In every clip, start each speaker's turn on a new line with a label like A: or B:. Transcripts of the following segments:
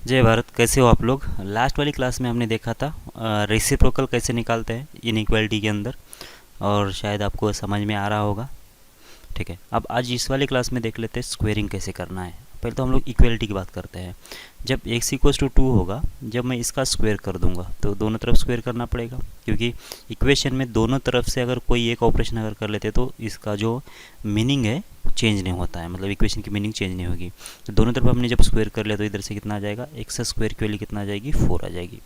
A: जय भारत। कैसे हो आप लोग? लास्ट वाली क्लास में हमने देखा था रेसिप्रोकल कैसे निकालते हैं इनइक्वालिटी के अंदर, और शायद आपको समझ में आ रहा होगा। ठीक है, अब आज इस वाली क्लास में देख लेते हैं स्क्वेयरिंग कैसे करना है। पहले तो हम लोग इक्वलिटी की बात करते हैं। जब x इक्वल्स टू 2 होगा, जब मैं इसका स्क्वायर कर दूंगा तो दोनों तरफ स्क्वायर करना पड़ेगा, क्योंकि इक्वेशन में दोनों तरफ से अगर कोई एक ऑपरेशन अगर कर लेते तो इसका जो मीनिंग है चेंज नहीं होता है, मतलब इक्वेशन की मीनिंग चेंज नहीं होगी। तो दोनों तरफ हमने जब स्क्वायर कर लिया तो इधर से कितना आ जाएगा, एक्स स्क्वायर की वैल्यू कितना आ जाएगी, 4 आ जाएगी।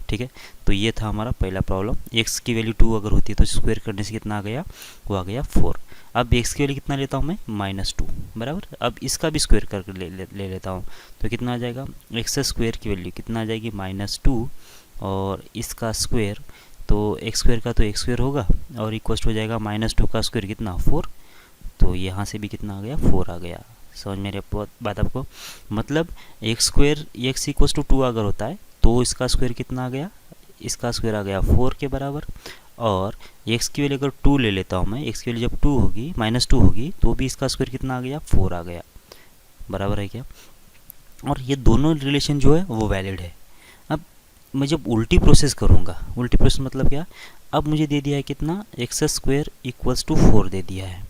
A: ठीक है, तो ये था हमारा पहला प्रॉब्लम। x की वैल्यू 2 अगर होती है तो स्क्वायर करने से कितना आ गया, वो आ गया 4। अब x की वैल्यू कितना लेता हूँ मैं, -2 बराबर। अब इसका भी स्क्वायर करके ले लेता हूँ तो कितना आ जाएगा, एक्स स्क्वायर की वैल्यू कितना आ जाएगी, -2, और इसका स्क्वायर तो एक्स स्क्वायर का तो एक्स स्क्वायर होगा और इक्वस्ट हो जाएगा -2 का स्क्वायर कितना, 4। तो यहाँ से भी कितना आ गया, 4 आ गया। समझ मेरे बात आपको? मतलब x square x equals to 2 अगर होता है तो इसका स्क्वायर कितना आ गया, इसका स्क्वायर आ गया 4 के बराबर। और x की वैल्यू अगर 2 ले लेता हूँ मैं, x की वैल्यू जब 2 होगी, -2 होगी, तो भी इसका स्क्वायर कितना आ गया, 4 आ गया। बराबर है क्या? और ये दोनों रिलेशन जो है वो वैलिड है। अब मैं जब उल्टी प्रोसेस करूँगा, उल्टी प्रोसेस मतलब क्या, अब मुझे दे दिया है कितना, एक्स स्क्वायर इक्वल्स टू 4 दे दिया है।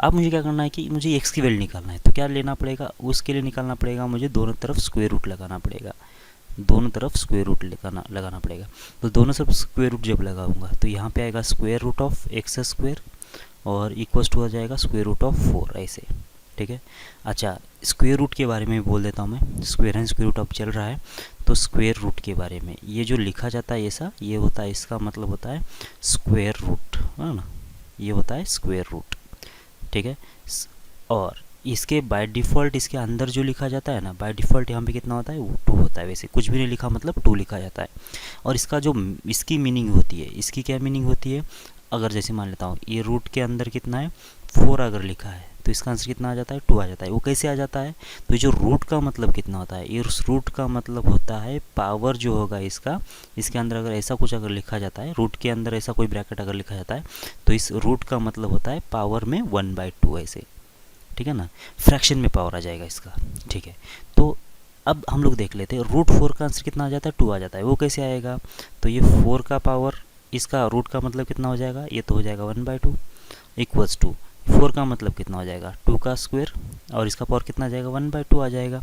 A: अब मुझे क्या करना है कि मुझे x की वैल्यू निकालना है, तो क्या लेना पड़ेगा, उसके लिए निकालना पड़ेगा मुझे दोनों तरफ स्क्वायर रूट लगाना पड़ेगा, दोनों तरफ स्क्वायर रूट लगाना पड़ेगा। तो दोनों तरफ स्क्वायर रूट जब लगाऊंगा तो यहाँ पे आएगा square root of x square और इक्वल्स टू हो जाएगा स्क्वायर रूट ऑफ 4 ऐसे। ठीक है, अच्छा स्क्वायर रूट के बारे में भी बोल देता हूँ मैं। स्क्वायर एंड स्क्वायर रूट अब चल रहा है तो स्क्वायर रूट के बारे में, ये जो लिखा जाता है ऐसा, ये होता है, इसका मतलब होता है स्क्वायर रूट, है ना, ये होता है स्क्वायर रूट। ठीक है, और इसके बाय डिफ़ॉल्ट इसके अंदर जो लिखा जाता है ना, बाय डिफ़ॉल्ट यहाँ पे कितना होता है, वो 2 होता है। वैसे कुछ भी नहीं लिखा मतलब 2 लिखा जाता है। और इसका जो इसकी मीनिंग होती है, इसकी क्या मीनिंग होती है, अगर जैसे मान लेता हूँ ये रूट के अंदर कितना है, 4 अगर लिखा है तो इसका आंसर कितना आ जाता है, 2 आ जाता है। वो कैसे आ जाता है, तो जो रूट का मतलब कितना होता है, ये रूट का मतलब होता है पावर जो होगा इसका, इसके अंदर अगर ऐसा कुछ अगर लिखा जाता है, रूट के अंदर ऐसा कोई ब्रैकेट अगर लिखा जाता है तो इस रूट का मतलब होता है पावर में 1/2 ऐसे। ठीक है ना, फ्रैक्शन में पावर आ जाएगा इसका। ठीक है, तो अब हम लोग देख लेते हैं रूट 4 का आंसर कितना आ जाता है, 2 आ जाता है। वो कैसे आएगा, तो ये 4 का पावर, इसका रूट का मतलब कितना हो जाएगा, ये तो हो जाएगा 1/2 इक्वल्स टू 4 का मतलब कितना हो जाएगा, 2 का स्क्वायर, और इसका पावर कितना आ जाएगा, 1/2 आ जाएगा।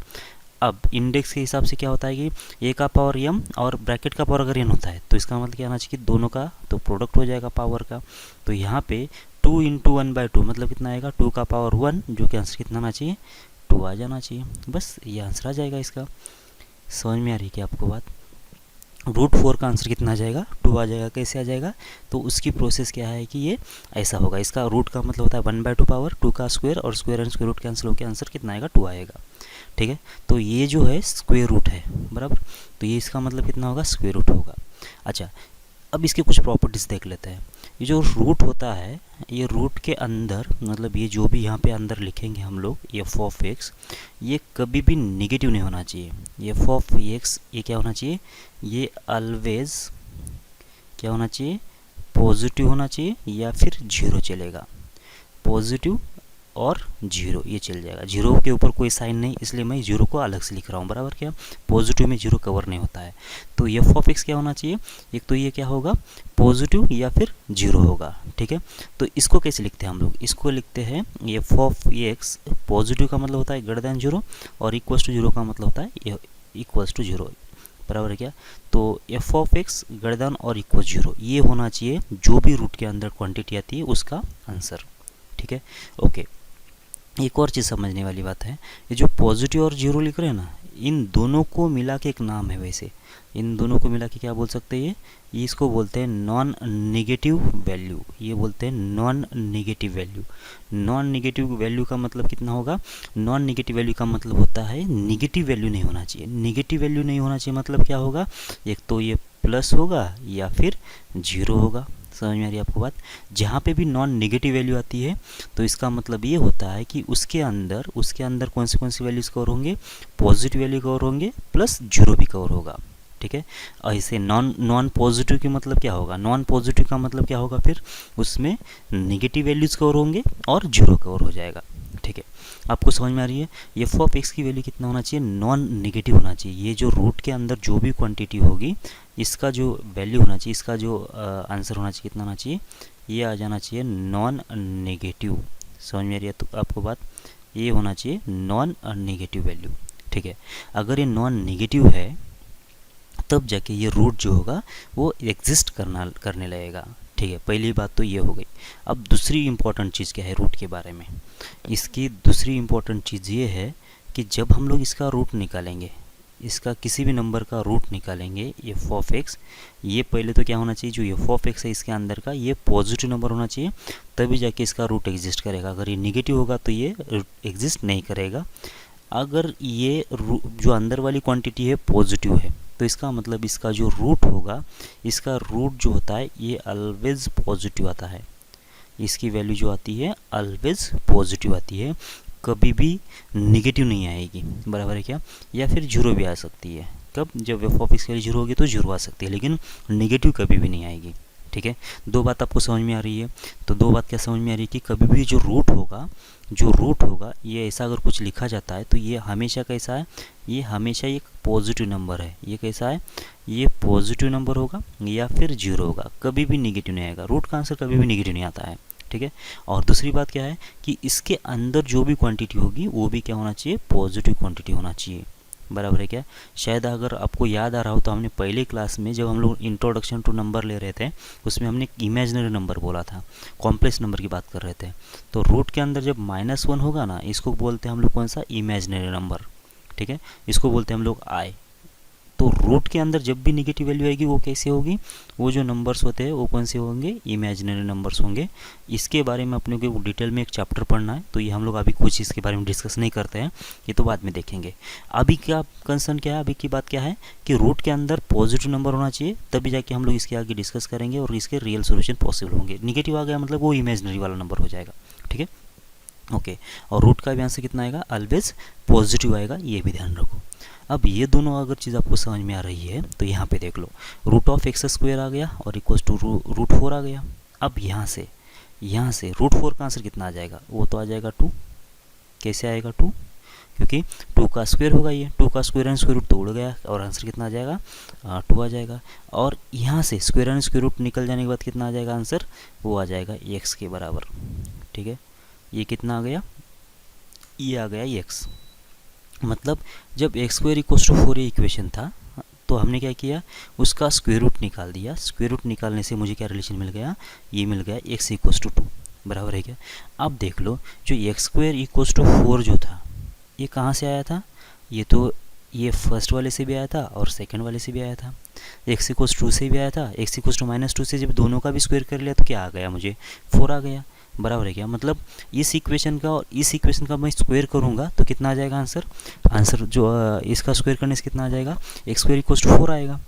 A: अब इंडेक्स के हिसाब से क्या होता है कि ए का पावर m और ब्रैकेट का पावर अगर n होता है तो इसका मतलब क्या आना चाहिए कि दोनों का तो प्रोडक्ट हो जाएगा पावर का। तो यहाँ पे 2 इंटू 1/2 मतलब कितना आएगा, 2 का पावर 1, जो कि आंसर कितना आना चाहिए, 2 आ जाना चाहिए। बस ये आंसर आ जाएगा इसका। समझ में आ रही है क्या आपको बात? रूट 4 का आंसर कितना आ जाएगा, 2 आ जाएगा। कैसे आ जाएगा, तो उसकी प्रोसेस क्या है कि ये ऐसा होगा, इसका रूट का मतलब होता है 1/2 पावर 2 का स्क्वायर, और square and square root cancel होकर आंसर कितना आएगा, 2 आएगा। ठीक है, तो ये जो है स्क्वायर रूट है बराबर, तो ये इसका मतलब कितना होगा, स्क्वायर रूट होगा। अच्छा, अब इसके कुछ प्रॉपर्टीज़ देख लेते हैं। ये जो रूट होता है, ये रूट के अंदर मतलब ये जो भी यहाँ पे अंदर लिखेंगे हम लोग, एफ ऑफ एक्स, ये कभी भी नेगेटिव नहीं होना चाहिए। एफ ऑफ एक्स ये क्या होना चाहिए, ये ऑलवेज क्या होना चाहिए, पॉजिटिव होना चाहिए, या फिर 0 चलेगा। पॉजिटिव और 0 ये चल जाएगा। 0 के ऊपर कोई साइन नहीं, इसलिए मैं 0 को अलग से लिख रहा हूँ बराबर। क्या, पॉजिटिव में 0 कवर नहीं होता है। तो एफ ऑफ एक्स क्या होना चाहिए, एक तो ये क्या होगा, पॉजिटिव या फिर 0 होगा। ठीक है, तो इसको कैसे लिखते हैं हम लोग, इसको लिखते हैं एफ ऑफ एक्स, पॉजिटिव का मतलब होता है ग्रेटर देन 0 और इक्वल्स टू 0 का मतलब होता है इक्वल्स टू 0 बराबर है क्या। तो F of x greater than और इक्वल 0 ये होना चाहिए जो भी रूट के अंदर क्वांटिटी आती है उसका आंसर। ठीक है, ओके। एक और चीज़ समझने वाली बात है, ये जो पॉजिटिव और 0 लिख रहे हैं ना, इन दोनों को मिला के एक नाम है। वैसे इन दोनों को मिला के क्या बोल सकते हैं, ये इसको बोलते हैं नॉन नेगेटिव वैल्यू। ये बोलते हैं non negative value. Non negative value का मतलब कितना होगा, नॉन नेगेटिव वैल्यू का मतलब होता है नेगेटिव वैल्यू नहीं होना चाहिए। नेगेटिव वैल्यू नहीं होना चाहिए मतलब क्या होगा, एक तो ये प्लस होगा या फिर 0 होगा। समझ में आ रही है आपको बात? जहाँ पे भी नॉन नेगेटिव वैल्यू आती है तो इसका मतलब ये होता है कि उसके अंदर कौन सी वैल्यूज़ कवर होंगे, पॉजिटिव वैल्यू कवर होंगे प्लस 0 भी कवर होगा। ठीक है, ऐसे नॉन पॉजिटिव के मतलब क्या होगा, नॉन पॉजिटिव का मतलब क्या होगा, फिर उसमें नेगेटिव वैल्यूज़ कवर होंगे और 0 कवर हो जाएगा। ठीक ठीक है, आपको समझ में आ रही है। एफ ऑफ एक्स की वैल्यू कितना होना चाहिए, नॉन नेगेटिव होना चाहिए। ये जो रूट के अंदर जो भी क्वांटिटी होगी इसका जो वैल्यू होना चाहिए, इसका जो आंसर होना चाहिए कितना होना चाहिए, ये आ जाना चाहिए नॉन नेगेटिव। समझ में आ रही है तो आपको बात, ये होना चाहिए नॉन नेगेटिव वैल्यू। ठीक है, अगर ये नॉन नेगेटिव है तब जाके ये रूट जो होगा वो एग्जिस्ट करने लगेगा। ठीक है, पहली बात तो ये हो गई। अब दूसरी इम्पोर्टेंट चीज़ क्या है रूट के बारे में, इसकी दूसरी इम्पोर्टेंट चीज़ ये है कि जब हम लोग इसका रूट निकालेंगे, इसका किसी भी नंबर का रूट निकालेंगे एफ ऑफ एक्स, ये पहले तो क्या होना चाहिए, जो एफ ऑफ एक्स है इसके अंदर का ये पॉजिटिव नंबर होना चाहिए, तभी जाके इसका रूट एग्जिस्ट करेगा। अगर ये निगेटिव होगा तो ये एग्जिस्ट नहीं करेगा। अगर ये जो अंदर वाली क्वांटिटी है पॉजिटिव है तो इसका मतलब इसका जो रूट होगा, इसका रूट जो होता है ये ऑलवेज पॉजिटिव आता है। इसकी वैल्यू जो आती है ऑलवेज पॉजिटिव आती है, कभी भी निगेटिव नहीं आएगी। बराबर है क्या, या फिर जीरो भी आ सकती है। कब, जब एफ ऑफ एक्स की वैल्यू जीरो होगी तो जीरो आ सकती है, लेकिन निगेटिव कभी भी नहीं आएगी। ठीक है, दो बात आपको समझ में आ रही है। तो दो बात क्या समझ में आ रही है कि कभी भी जो रूट होगा ये ऐसा अगर कुछ लिखा जाता है तो ये हमेशा कैसा है, ये हमेशा एक पॉजिटिव नंबर है। ये कैसा है, ये पॉजिटिव नंबर होगा या फिर जीरो होगा, कभी भी निगेटिव नहीं आएगा। रूट का आंसर कभी भी निगेटिव नहीं आता है। ठीक है, और दूसरी बात क्या है कि इसके अंदर जो भी क्वांटिटी होगी वो भी क्या होना चाहिए, पॉजिटिव क्वांटिटी होना चाहिए। बराबर है क्या, शायद अगर आपको याद आ रहा हो तो हमने पहले क्लास में जब हम लोग इंट्रोडक्शन टू नंबर ले रहे थे उसमें हमने इमेजिनरी नंबर बोला था, कॉम्प्लेक्स नंबर की बात कर रहे थे। तो रूट के अंदर जब -1 होगा ना, इसको बोलते हैं हम लोग कौन सा, इमेजिनरी नंबर। ठीक है, इसको बोलते हैं हम लोग आई। तो रूट के अंदर जब भी नेगेटिव वैल्यू आएगी वो कैसे होगी, वो जो नंबर्स होते हैं वो कौन से होंगे, इमेजिनरी नंबर्स होंगे। इसके बारे में अपने को डिटेल में एक चैप्टर पढ़ना है, तो ये हम लोग अभी कुछ इसके बारे में डिस्कस नहीं करते हैं, ये तो बाद में देखेंगे। अभी क्या कंसर्न क्या है, अभी की बात क्या है कि रूट के अंदर पॉजिटिव नंबर होना चाहिए, तभी जाके हम लोग इसके आगे डिस्कस करेंगे और इसके रियल सोल्यूशन पॉसिबल होंगे। निगेटिव आ गया मतलब वो इमेजिनरी वाला नंबर हो जाएगा। ठीक है, ओके। और रूट का भी आंसर कितना आएगा, ऑलवेज पॉजिटिव आएगा, ये भी ध्यान रखो। अब ये दोनों अगर चीज़ आपको समझ में आ रही है तो यहाँ पे देख लो, रूट ऑफ एक्स स्क्वायर आ गया और इक्वल्स टू रूट 4 आ गया। अब यहाँ से रूट 4 का आंसर कितना आ जाएगा, वो तो आ जाएगा 2। कैसे आएगा 2, क्योंकि 2 का स्क्वायर होगा, ये 2 का स्क्वायर एंड स्क्वायर रूट तो उड़ गया और आंसर कितना आ जाएगा, 2 आ जाएगा। और यहाँ से स्क्वायर एंड स्क्वायर रूट निकल जाने के बाद कितना आ जाएगा आंसर, वो आ जाएगा x के बराबर। ठीक है, ये कितना आ गया, ये आ गया x। मतलब जब x square equals to 4 equation था तो हमने क्या किया, उसका स्क्वायर रूट निकाल दिया। स्क्वायर रूट निकालने से मुझे क्या रिलेशन मिल गया, ये मिल गया x इक्वल्स टू 2। बराबर है क्या। अब देख लो, जो एक्स स्क्वायर इक्वल्स टू 4 जो था ये कहाँ से आया था, ये तो ये फर्स्ट वाले से भी आया था और सेकंड वाले से भी आया था। x इक्वल्स 2 से भी आया था, x इक्वल्स टू -2 से जब दोनों का भी स्क्वायर कर लिया तो क्या आ गया, मुझे 4 आ गया। बराबर है क्या, मतलब इस इक्वेशन का और इस इक्वेशन का मैं स्क्वायर करूंगा तो कितना आ जाएगा आंसर जो इसका स्क्वायर करने से कितना आ जाएगा, एक्स स्क्वायर इक्वल्स टू 4 आएगा।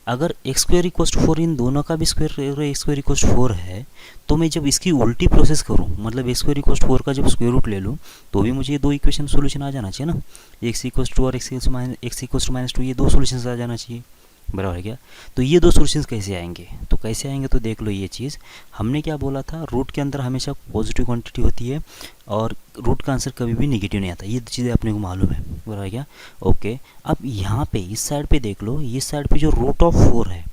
A: अगर एक्स स्क्वायर इक्वल्स टू 4 इन दोनों का भी square x square equals to 4 है, तो मैं जब इसकी उल्टी प्रोसेस करूं, मतलब एक्स स्क्वायर इक्वल्स टू 4 का जब स्क्वायर रूट ले लूं तो भी मुझे ये दो इक्वेशन सोल्यूशन आ जाना चाहिए ना, एक्स इक्वल्स टू और एक्स इक्वल्स टू -2, ये दो सोल्यूशन आ जाना चाहिए। बराबर है क्या। तो ये दो सोल्यूशंस कैसे आएंगे, तो कैसे आएंगे तो देख लो, ये चीज़ हमने क्या बोला था, रूट के अंदर हमेशा पॉजिटिव क्वांटिटी होती है और रूट का आंसर कभी भी नेगेटिव नहीं आता। ये चीज़ें अपने को मालूम है। बराबर है क्या, ओके। अब यहाँ पे इस साइड पे देख लो, इस साइड पे जो रूट ऑफ 4 है,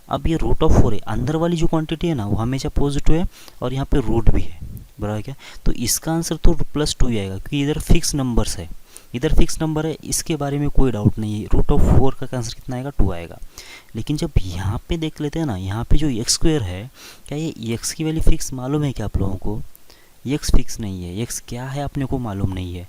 A: अब ये रूट ऑफ 4 है, अंदर वाली जो क्वांटिटी है ना वो हमेशा पॉजिटिव है और यहाँ पे रूट भी है। बराबर है क्या, तो इसका आंसर तो +2 ही आएगा, क्योंकि इधर फिक्स नंबर्स है, इधर फिक्स नंबर है, इसके बारे में कोई डाउट नहीं है। रूट ऑफ 4 का आंसर कितना आएगा, 2 आएगा। लेकिन जब यहाँ पे देख लेते हैं ना, यहाँ पे जो एक्स स्क्वायर है, क्या ये एक्स की वैल्यू फिक्स मालूम है क्या आप लोगों को, एक्स फिक्स नहीं है। एक्स क्या है अपने को मालूम नहीं है।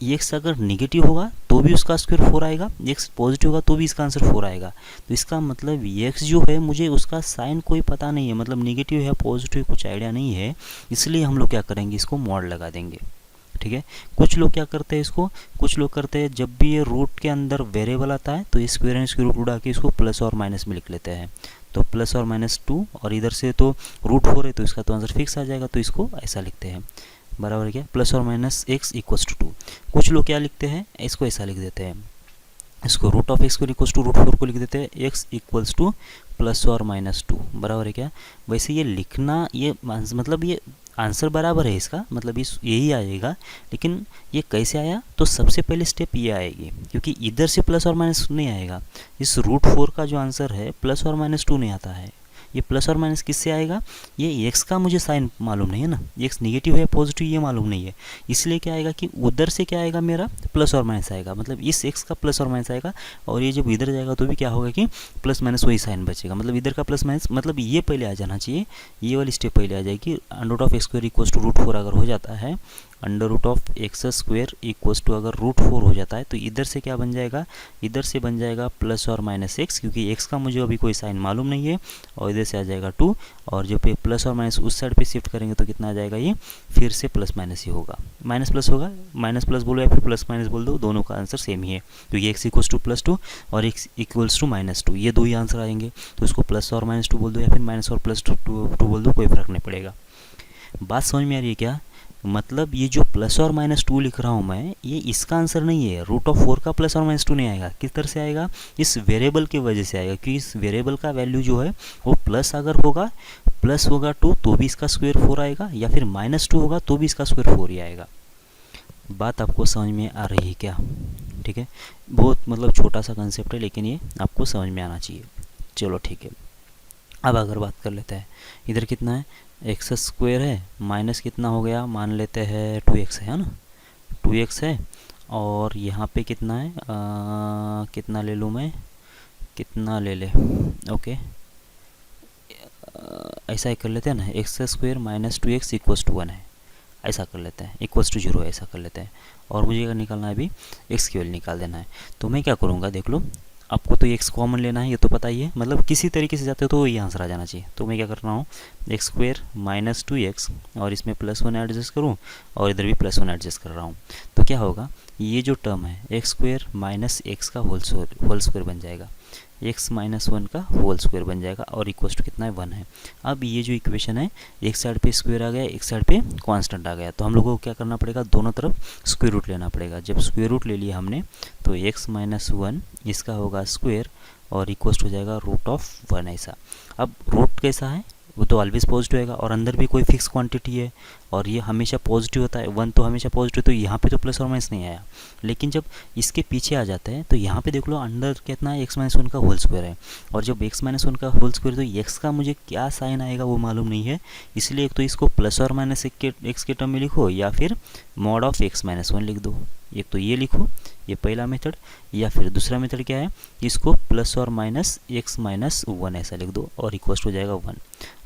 A: एक्स अगर निगेटिव होगा तो भी उसका स्क्वायर 4 आएगा, एक्स पॉजिटिव होगा तो भी इसका आंसर 4 आएगा। तो इसका मतलब एक्स जो है मुझे उसका साइन कोई पता नहीं है, मतलब निगेटिव है पॉजिटिव कुछ आइडिया नहीं है, इसलिए हम लोग क्या करेंगे, इसको मॉड लगा देंगे। ठीक है, कुछ लोग क्या करते हैं इसको, कुछ लोग करते हैं जब भी ये रूट के अंदर वेरिएबल आता है तो स्क्वायर एंड स्क्वायर रूट उड़ा के इसको प्लस और माइनस में लिख लेते हैं। तो प्लस और -2 और इधर से तो रूट 4 है तो इसका तो आंसर फिक्स आ जाएगा, तो इसको ऐसा लिखते हैं। बराबर है क्या, प्लस और -x इक्वल्स टू 2। कुछ लोग क्या लिखते हैं, इसको ऐसा लिख देते हैं, इसको root of x equals to root 4 को लिख देते हैं, x इक्वल्स टू प्लस और -2। बराबर है क्या। वैसे ये लिखना, ये मतलब ये आंसर बराबर है इसका, मतलब इस यही आएगा। लेकिन ये कैसे आया, तो सबसे पहले स्टेप ये आएगी, क्योंकि इधर से प्लस और माइनस नहीं आएगा। इस √4 का जो आंसर है प्लस और माइनस 2 नहीं आता है। ये प्लस और माइनस किससे आएगा, ये x का मुझे साइन मालूम नहीं है ना, x नेगेटिव है पॉजिटिव ये मालूम नहीं है। इसलिए क्या आएगा कि उधर से क्या आएगा, मेरा प्लस और माइनस आएगा, मतलब इस x का प्लस और माइनस आएगा। और ये जब इधर जाएगा तो भी क्या होगा कि प्लस माइनस वही साइन बचेगा, मतलब इधर का प्लस माइनस, मतलब ये पहले आ जाना चाहिए, ये वाली स्टेप पहले आ जाएगी। √(x² = √4 अगर हो जाता है, √(x² = अगर √4 हो जाता है, तो इधर से क्या बन जाएगा, इधर से बन जाएगा प्लस और माइनस x, क्योंकि x का मुझे अभी कोई साइन मालूम नहीं है। और इधर से आ जाएगा 2, और जब ये प्लस और माइनस उस साइड पे शिफ्ट करेंगे तो कितना आ जाएगा, ये फिर से प्लस माइनस ही होगा, माइनस प्लस होगा, माइनस प्लस बोलो या फिर प्लस माइनस बोल दो, दोनों का आंसर सेम ही है, क्योंकि x = +2 और x = -2, ये दो ही आंसर आएंगे। तो इसको प्लस और -2 बोल दो या फिर माइनस और प्लस टू बोल दो, कोई फर्क नहीं पड़ेगा। बात समझ में आ रही है क्या, मतलब ये जो प्लस और -2 लिख रहा हूँ मैं, ये इसका आंसर नहीं है। √4 का प्लस और -2 नहीं आएगा, किस तरह से आएगा, इस वेरिएबल की वजह से आएगा, क्योंकि इस वेरिएबल का वैल्यू जो है वो प्लस अगर होगा, प्लस होगा 2 तो भी इसका स्क्वायर 4 आएगा, या फिर -2 होगा तो भी इसका स्क्वायर 4 ही आएगा। बात आपको समझ में आ रही है क्या, ठीक है। बहुत मतलब छोटा सा कंसेप्ट है, लेकिन ये आपको समझ में आना चाहिए। चलो ठीक है, अब अगर बात कर लेते हैं, इधर कितना है, x² है, माइनस कितना हो गया, मान लेते हैं 2x है ना, 2x है। और यहाँ पे कितना है, कितना ले लूँ मैं, कितना ले ले, ओके, ऐसा ही कर लेते हैं ना, x² - 2x = 1 है, ऐसा कर लेते हैं, =0 है, ऐसा कर लेते हैं। और मुझे अगर निकालना है अभी x की वैल्यू निकाल देना है, तो मैं क्या करूँगा, देख लो, आपको तो x कॉमन लेना है, ये तो पता ही है, मतलब किसी तरीके से जाते हो तो ये आंसर आ जाना चाहिए। तो मैं क्या कर रहा हूँ, x² - 2x, और इसमें +1 एडजस्ट करूँ, और इधर भी +1 एडजस्ट कर रहा हूँ। तो क्या होगा, ये जो टर्म है x² - x का होल स्क्वायर बन जाएगा, x - 1 का होल स्क्वायर बन जाएगा, और इक्वल्स टू कितना है, 1 है। अब ये जो इक्वेशन है, एक साइड पे स्क्वायर आ गया, एक साइड पे कांस्टेंट आ गया, तो हम लोगों को क्या करना पड़ेगा, दोनों तरफ स्क्वायर रूट लेना पड़ेगा। जब स्क्वायर रूट ले लिया हमने, तो x - 1 इसका होगा स्क्वायर, और इक्वल्स हो जाएगा √1 ऐसा। अब रूट कैसा है, वो तो ऑलवेज पॉजिटिव आएगा, और अंदर भी कोई फिक्स क्वांटिटी है, और ये हमेशा पॉजिटिव होता है, 1 तो हमेशा पॉजिटिव, तो यहाँ पे तो प्लस और माइनस नहीं आया। लेकिन जब इसके पीछे आ जाते हैं, तो यहाँ पे देख लो अंदर कितना है, x - 1 का होल स्क्वायर है, और जब x - 1 का होल स्क्वायर, तो x का मुझे क्या साइन आएगा वो मालूम नहीं है। इसलिए एक तो इसको प्लस और माइनस x के टर्म में लिखो, या फिर mod ऑफ x - 1 लिख दो। एक तो ये लिखो, ये पहला मेथड, या फिर दूसरा मेथड क्या है, इसको प्लस और माइनस x - 1 ऐसा लिख दो, और इक्वल हो जाएगा 1।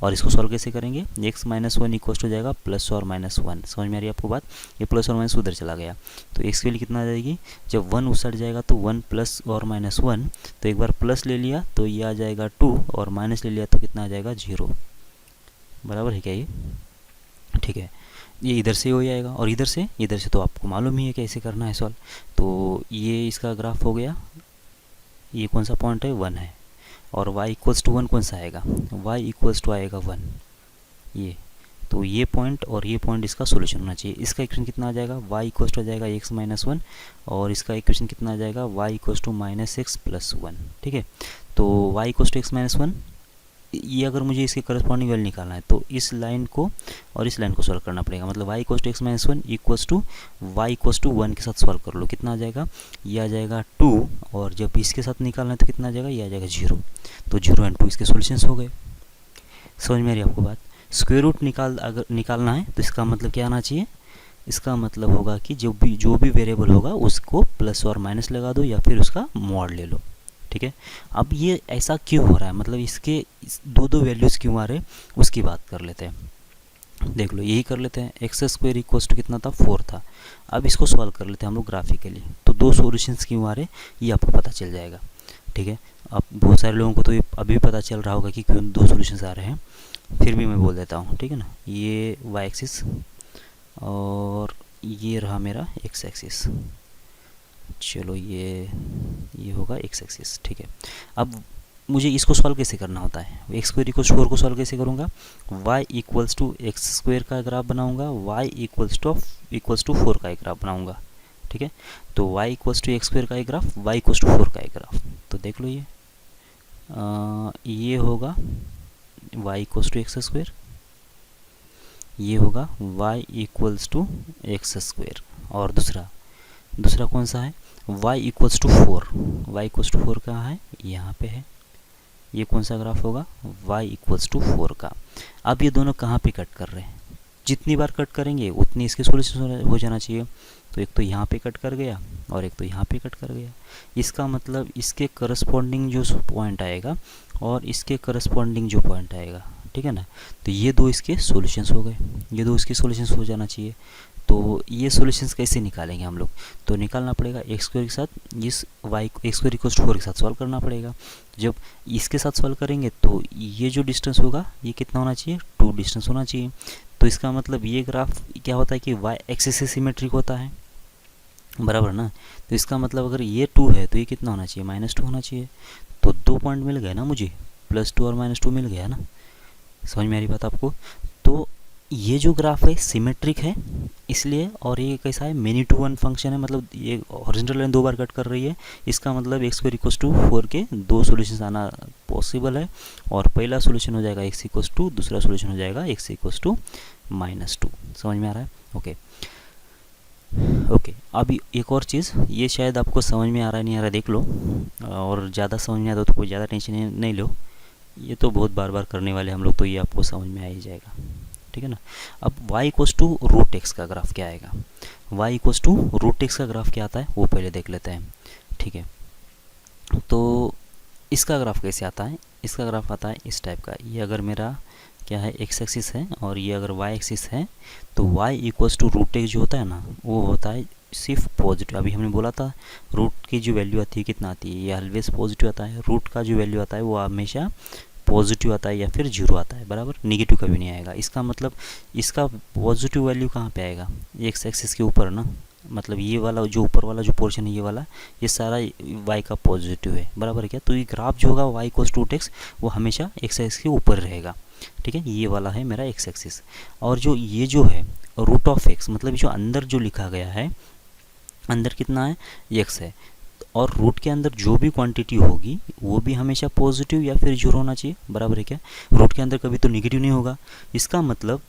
A: और इसको सॉल्व कैसे करेंगे, x - 1 इक्वल हो जाएगा प्लस और -1। समझ में आ रही है आपको बात, ये प्लस और माइनस उधर चला गया, तो x की वैल्यू कितना आ जाएगी, जब 1 उस साइड जाएगा तो 1 प्लस और -1, तो एक बार प्लस ले लिया तो ये आ जाएगा 2, और माइनस ले लिया तो कितना आ जाएगा 0। बराबर है क्या ये, ठीक है। ये इधर से हो जाएगा, और इधर से तो आपको मालूम ही है कैसे करना है सॉल्व। तो ये इसका ग्राफ हो गया, ये कौन सा पॉइंट है, 1 है, और y = 1 कौन सा आएगा, y = आएगा 1, ये। तो ये पॉइंट और ये पॉइंट इसका सोल्यूशन होना चाहिए। इसका इक्वेशन कितना आ जाएगा, y = आ जाएगा x - 1, और इसका इक्वेशन कितना आ जाएगा, y = -x + 1, ठीक है। तो y = x - 1, ये अगर मुझे इसके करस्पॉन्डिंग वैल्यू निकालना है, तो इस लाइन को और इस लाइन को सॉल्व करना पड़ेगा, मतलब y = x - 1 equals to y = 1 के साथ सॉल्व कर लो, कितना आ जाएगा, ये आ जाएगा 2, और जब इसके साथ निकालना है तो कितना आ जाएगा, ये आ जाएगा 0। तो 0 और 2 इसके सॉल्यूशंस हो गए। समझ में आ रही है आपको बात, स्क्वायर रूट अगर निकालना है तो इसका मतलब क्या आना चाहिए, इसका मतलब होगा कि जो भी वेरिएबल होगा उसको प्लस और माइनस लगा दो, या फिर उसका मॉड ले लो, ठीक है। अब ये ऐसा क्यों हो रहा है, मतलब इसके दो वैल्यूज़ क्यों आ रहे हैं, उसकी बात कर लेते हैं। देख लो, यही कर लेते हैं, x² इक्वल्स टू कितना था, 4 था। अब इसको सॉल्व कर लेते हैं हम लोग ग्राफिकली, तो दो सॉल्यूशंस क्यों आ रहे ये आपको पता चल जाएगा, ठीक है। अब बहुत सारे लोगों को तो अभी भी पता चल रहा होगा कि क्यों दो सॉल्यूशंस आ रहे हैं, फिर भी मैं बोल देता हूँ, ठीक है ना। ये y एक्सिस और ये रहा मेरा x एक्सिस, चलो ये होगा x एक्सिस, ठीक है। अब मुझे इसको सॉल्व कैसे करना होता है, x² = 4 को सॉल्व कैसे करूँगा, y = x² का ग्राफ बनाऊँगा, y = 4 का एक ग्राफ बनाऊँगा, ठीक है। तो y = x² का एक ग्राफ, y = 4 का एक ग्राफ, तो देख लो ये होगा y = x², ये होगा y equals to x square. और दूसरा कौन सा है, y equals to 4। y equals to 4 कहाँ है, यहाँ पे है। ये कौन सा ग्राफ होगा, y इक्वल्स टू 4 का। अब ये दोनों कहाँ पे कट कर रहे हैं, जितनी बार कट करेंगे उतनी इसके सोल्यूशन हो जाना चाहिए। तो एक तो यहाँ पे कट कर गया और एक तो यहाँ पे कट कर गया। इसका मतलब इसके करस्पॉन्डिंग जो पॉइंट आएगा और इसके करस्पॉन्डिंग जो पॉइंट आएगा, ठीक है ना, तो ये दो इसके सॉल्यूशंस हो गए, ये दो इसके सॉल्यूशंस हो जाना चाहिए। तो ये सॉल्यूशंस कैसे निकालेंगे हम लोग, तो निकालना पड़ेगा एक्स स्क्वायर के साथ इस y x square equal to 4 के साथ सॉल्व करना पड़ेगा। जब इसके साथ सॉल्व करेंगे तो ये जो डिस्टेंस होगा ये कितना होना चाहिए, 2 डिस्टेंस होना चाहिए। तो इसका मतलब ये ग्राफ क्या होता है कि वाई एक्सिस से सिमेट्रिक होता है, बराबर ना। तो इसका मतलब अगर ये 2 है तो ये कितना होना चाहिए, -2 होना चाहिए। तो 2 पॉइंट मिल गए ना मुझे, +2 और -2 मिल गया ना, समझ में आ रही बात आपको। तो ये जो ग्राफ है सिमेट्रिक है इसलिए, और ये कैसा है, मेनी टू वन फंक्शन है, मतलब ये हॉरिजॉन्टल लाइन 2 बार कट कर रही है। इसका मतलब एक्स स्क्वायर इक्वल्स टू 4 के 2 सॉल्यूशंस आना पॉसिबल है। और पहला सॉल्यूशन हो जाएगा एक्स इक्वल्स टू, दूसरा सॉल्यूशन हो जाएगा एक्स इक्वल्स टू -2। समझ में आ रहा है, ओके। अब एक और चीज़, ये शायद आपको समझ में आ रहा है नहीं आ रहा देख लो, और ज़्यादा समझ में आता तो कोई ज़्यादा टेंशन नहीं लो, ये तो बहुत बार बार करने वाले हम लोग, तो ये आपको समझ में आ ही जाएगा, ठीक है ना। अब y equals to root x का ग्राफ क्या आएगा, y equals to root x का ग्राफ क्या आता है वो पहले देख लेते हैं, ठीक है। तो इसका ग्राफ कैसे आता है, इसका ग्राफ आता है इस टाइप का। ये अगर मेरा क्या है एक्स एक्सिस है और ये अगर वाई एक्सिस है, तो y equals to root x जो होता है ना वो होता है सिर्फ पॉजिटिव। अभी हमने बोला था रूट की जो वैल्यू आती है कितना आती है, ये ऑलवेज पॉजिटिव आता है। रूट का जो वैल्यू आता है वो हमेशा पॉजिटिव आता है या फिर 0 आता है, बराबर, नेगेटिव कभी नहीं आएगा। इसका मतलब इसका पॉजिटिव वैल्यू कहाँ पे आएगा, एक्स एक्सिस के ऊपर ना, मतलब ये वाला जो ऊपर वाला जो पोर्शन है ये वाला, ये सारा y का पॉजिटिव है, बराबर है क्या। तो ये ग्राफ जो होगा y इक्वल्स टू एक्स वो हमेशा एक्स एक्सिस के ऊपर रहेगा, ठीक है। ये वाला है मेरा एक्स एक्सिस। और जो ये जो है रूट ऑफ एक्स, मतलब जो अंदर जो लिखा गया है, अंदर कितना है, x है, और रूट के अंदर जो भी क्वांटिटी होगी वो भी हमेशा पॉजिटिव या फिर 0 होना चाहिए, बराबर है क्या। रूट के अंदर कभी तो नेगेटिव नहीं होगा। इसका मतलब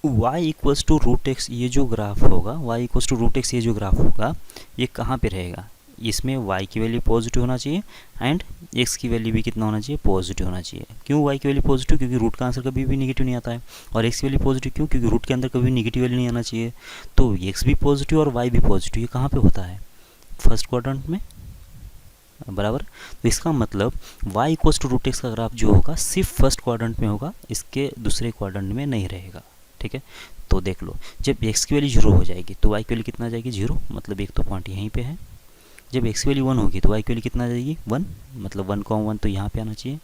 A: y equals to root x ये जो ग्राफ होगा, y equals to root x ये जो ग्राफ होगा ये कहाँ पे रहेगा, इसमें y की वैल्यू पॉजिटिव होना चाहिए एंड x की वैल्यू भी कितना होना चाहिए, पॉजिटिव होना चाहिए। क्यों y की वैल्यू पॉजिटिव, क्योंकि रूट का आंसर कभी भी नेगेटिव नहीं आता है। और x की वैल्यू पॉजिटिव क्यों, क्योंकि रूट के अंदर कभी नेगेटिव वैल्यू नहीं आना चाहिए। तो x भी पॉजिटिव और y भी पॉजिटिव, ये कहाँ पे होता है, फर्स्ट क्वाड्रेंट में, बराबर। तो इसका मतलब y equals to root x का ग्राफ जो होगा सिर्फ फर्स्ट क्वाड्रेंट में होगा, इसके दूसरे क्वाड्रेंट में नहीं रहेगा, ठीक है। तो देख लो, जब x की वैल्यू 0 हो जाएगी तो y की वैल्यू कितना आ जाएगी, 0, मतलब एक तो पॉइंट यहीं पे है। जब x की वैल्यू 1 होगी तो y की वैल्यू कितना आ जाएगी, 1, मतलब 1, तो यहाँ पे आना चाहिए।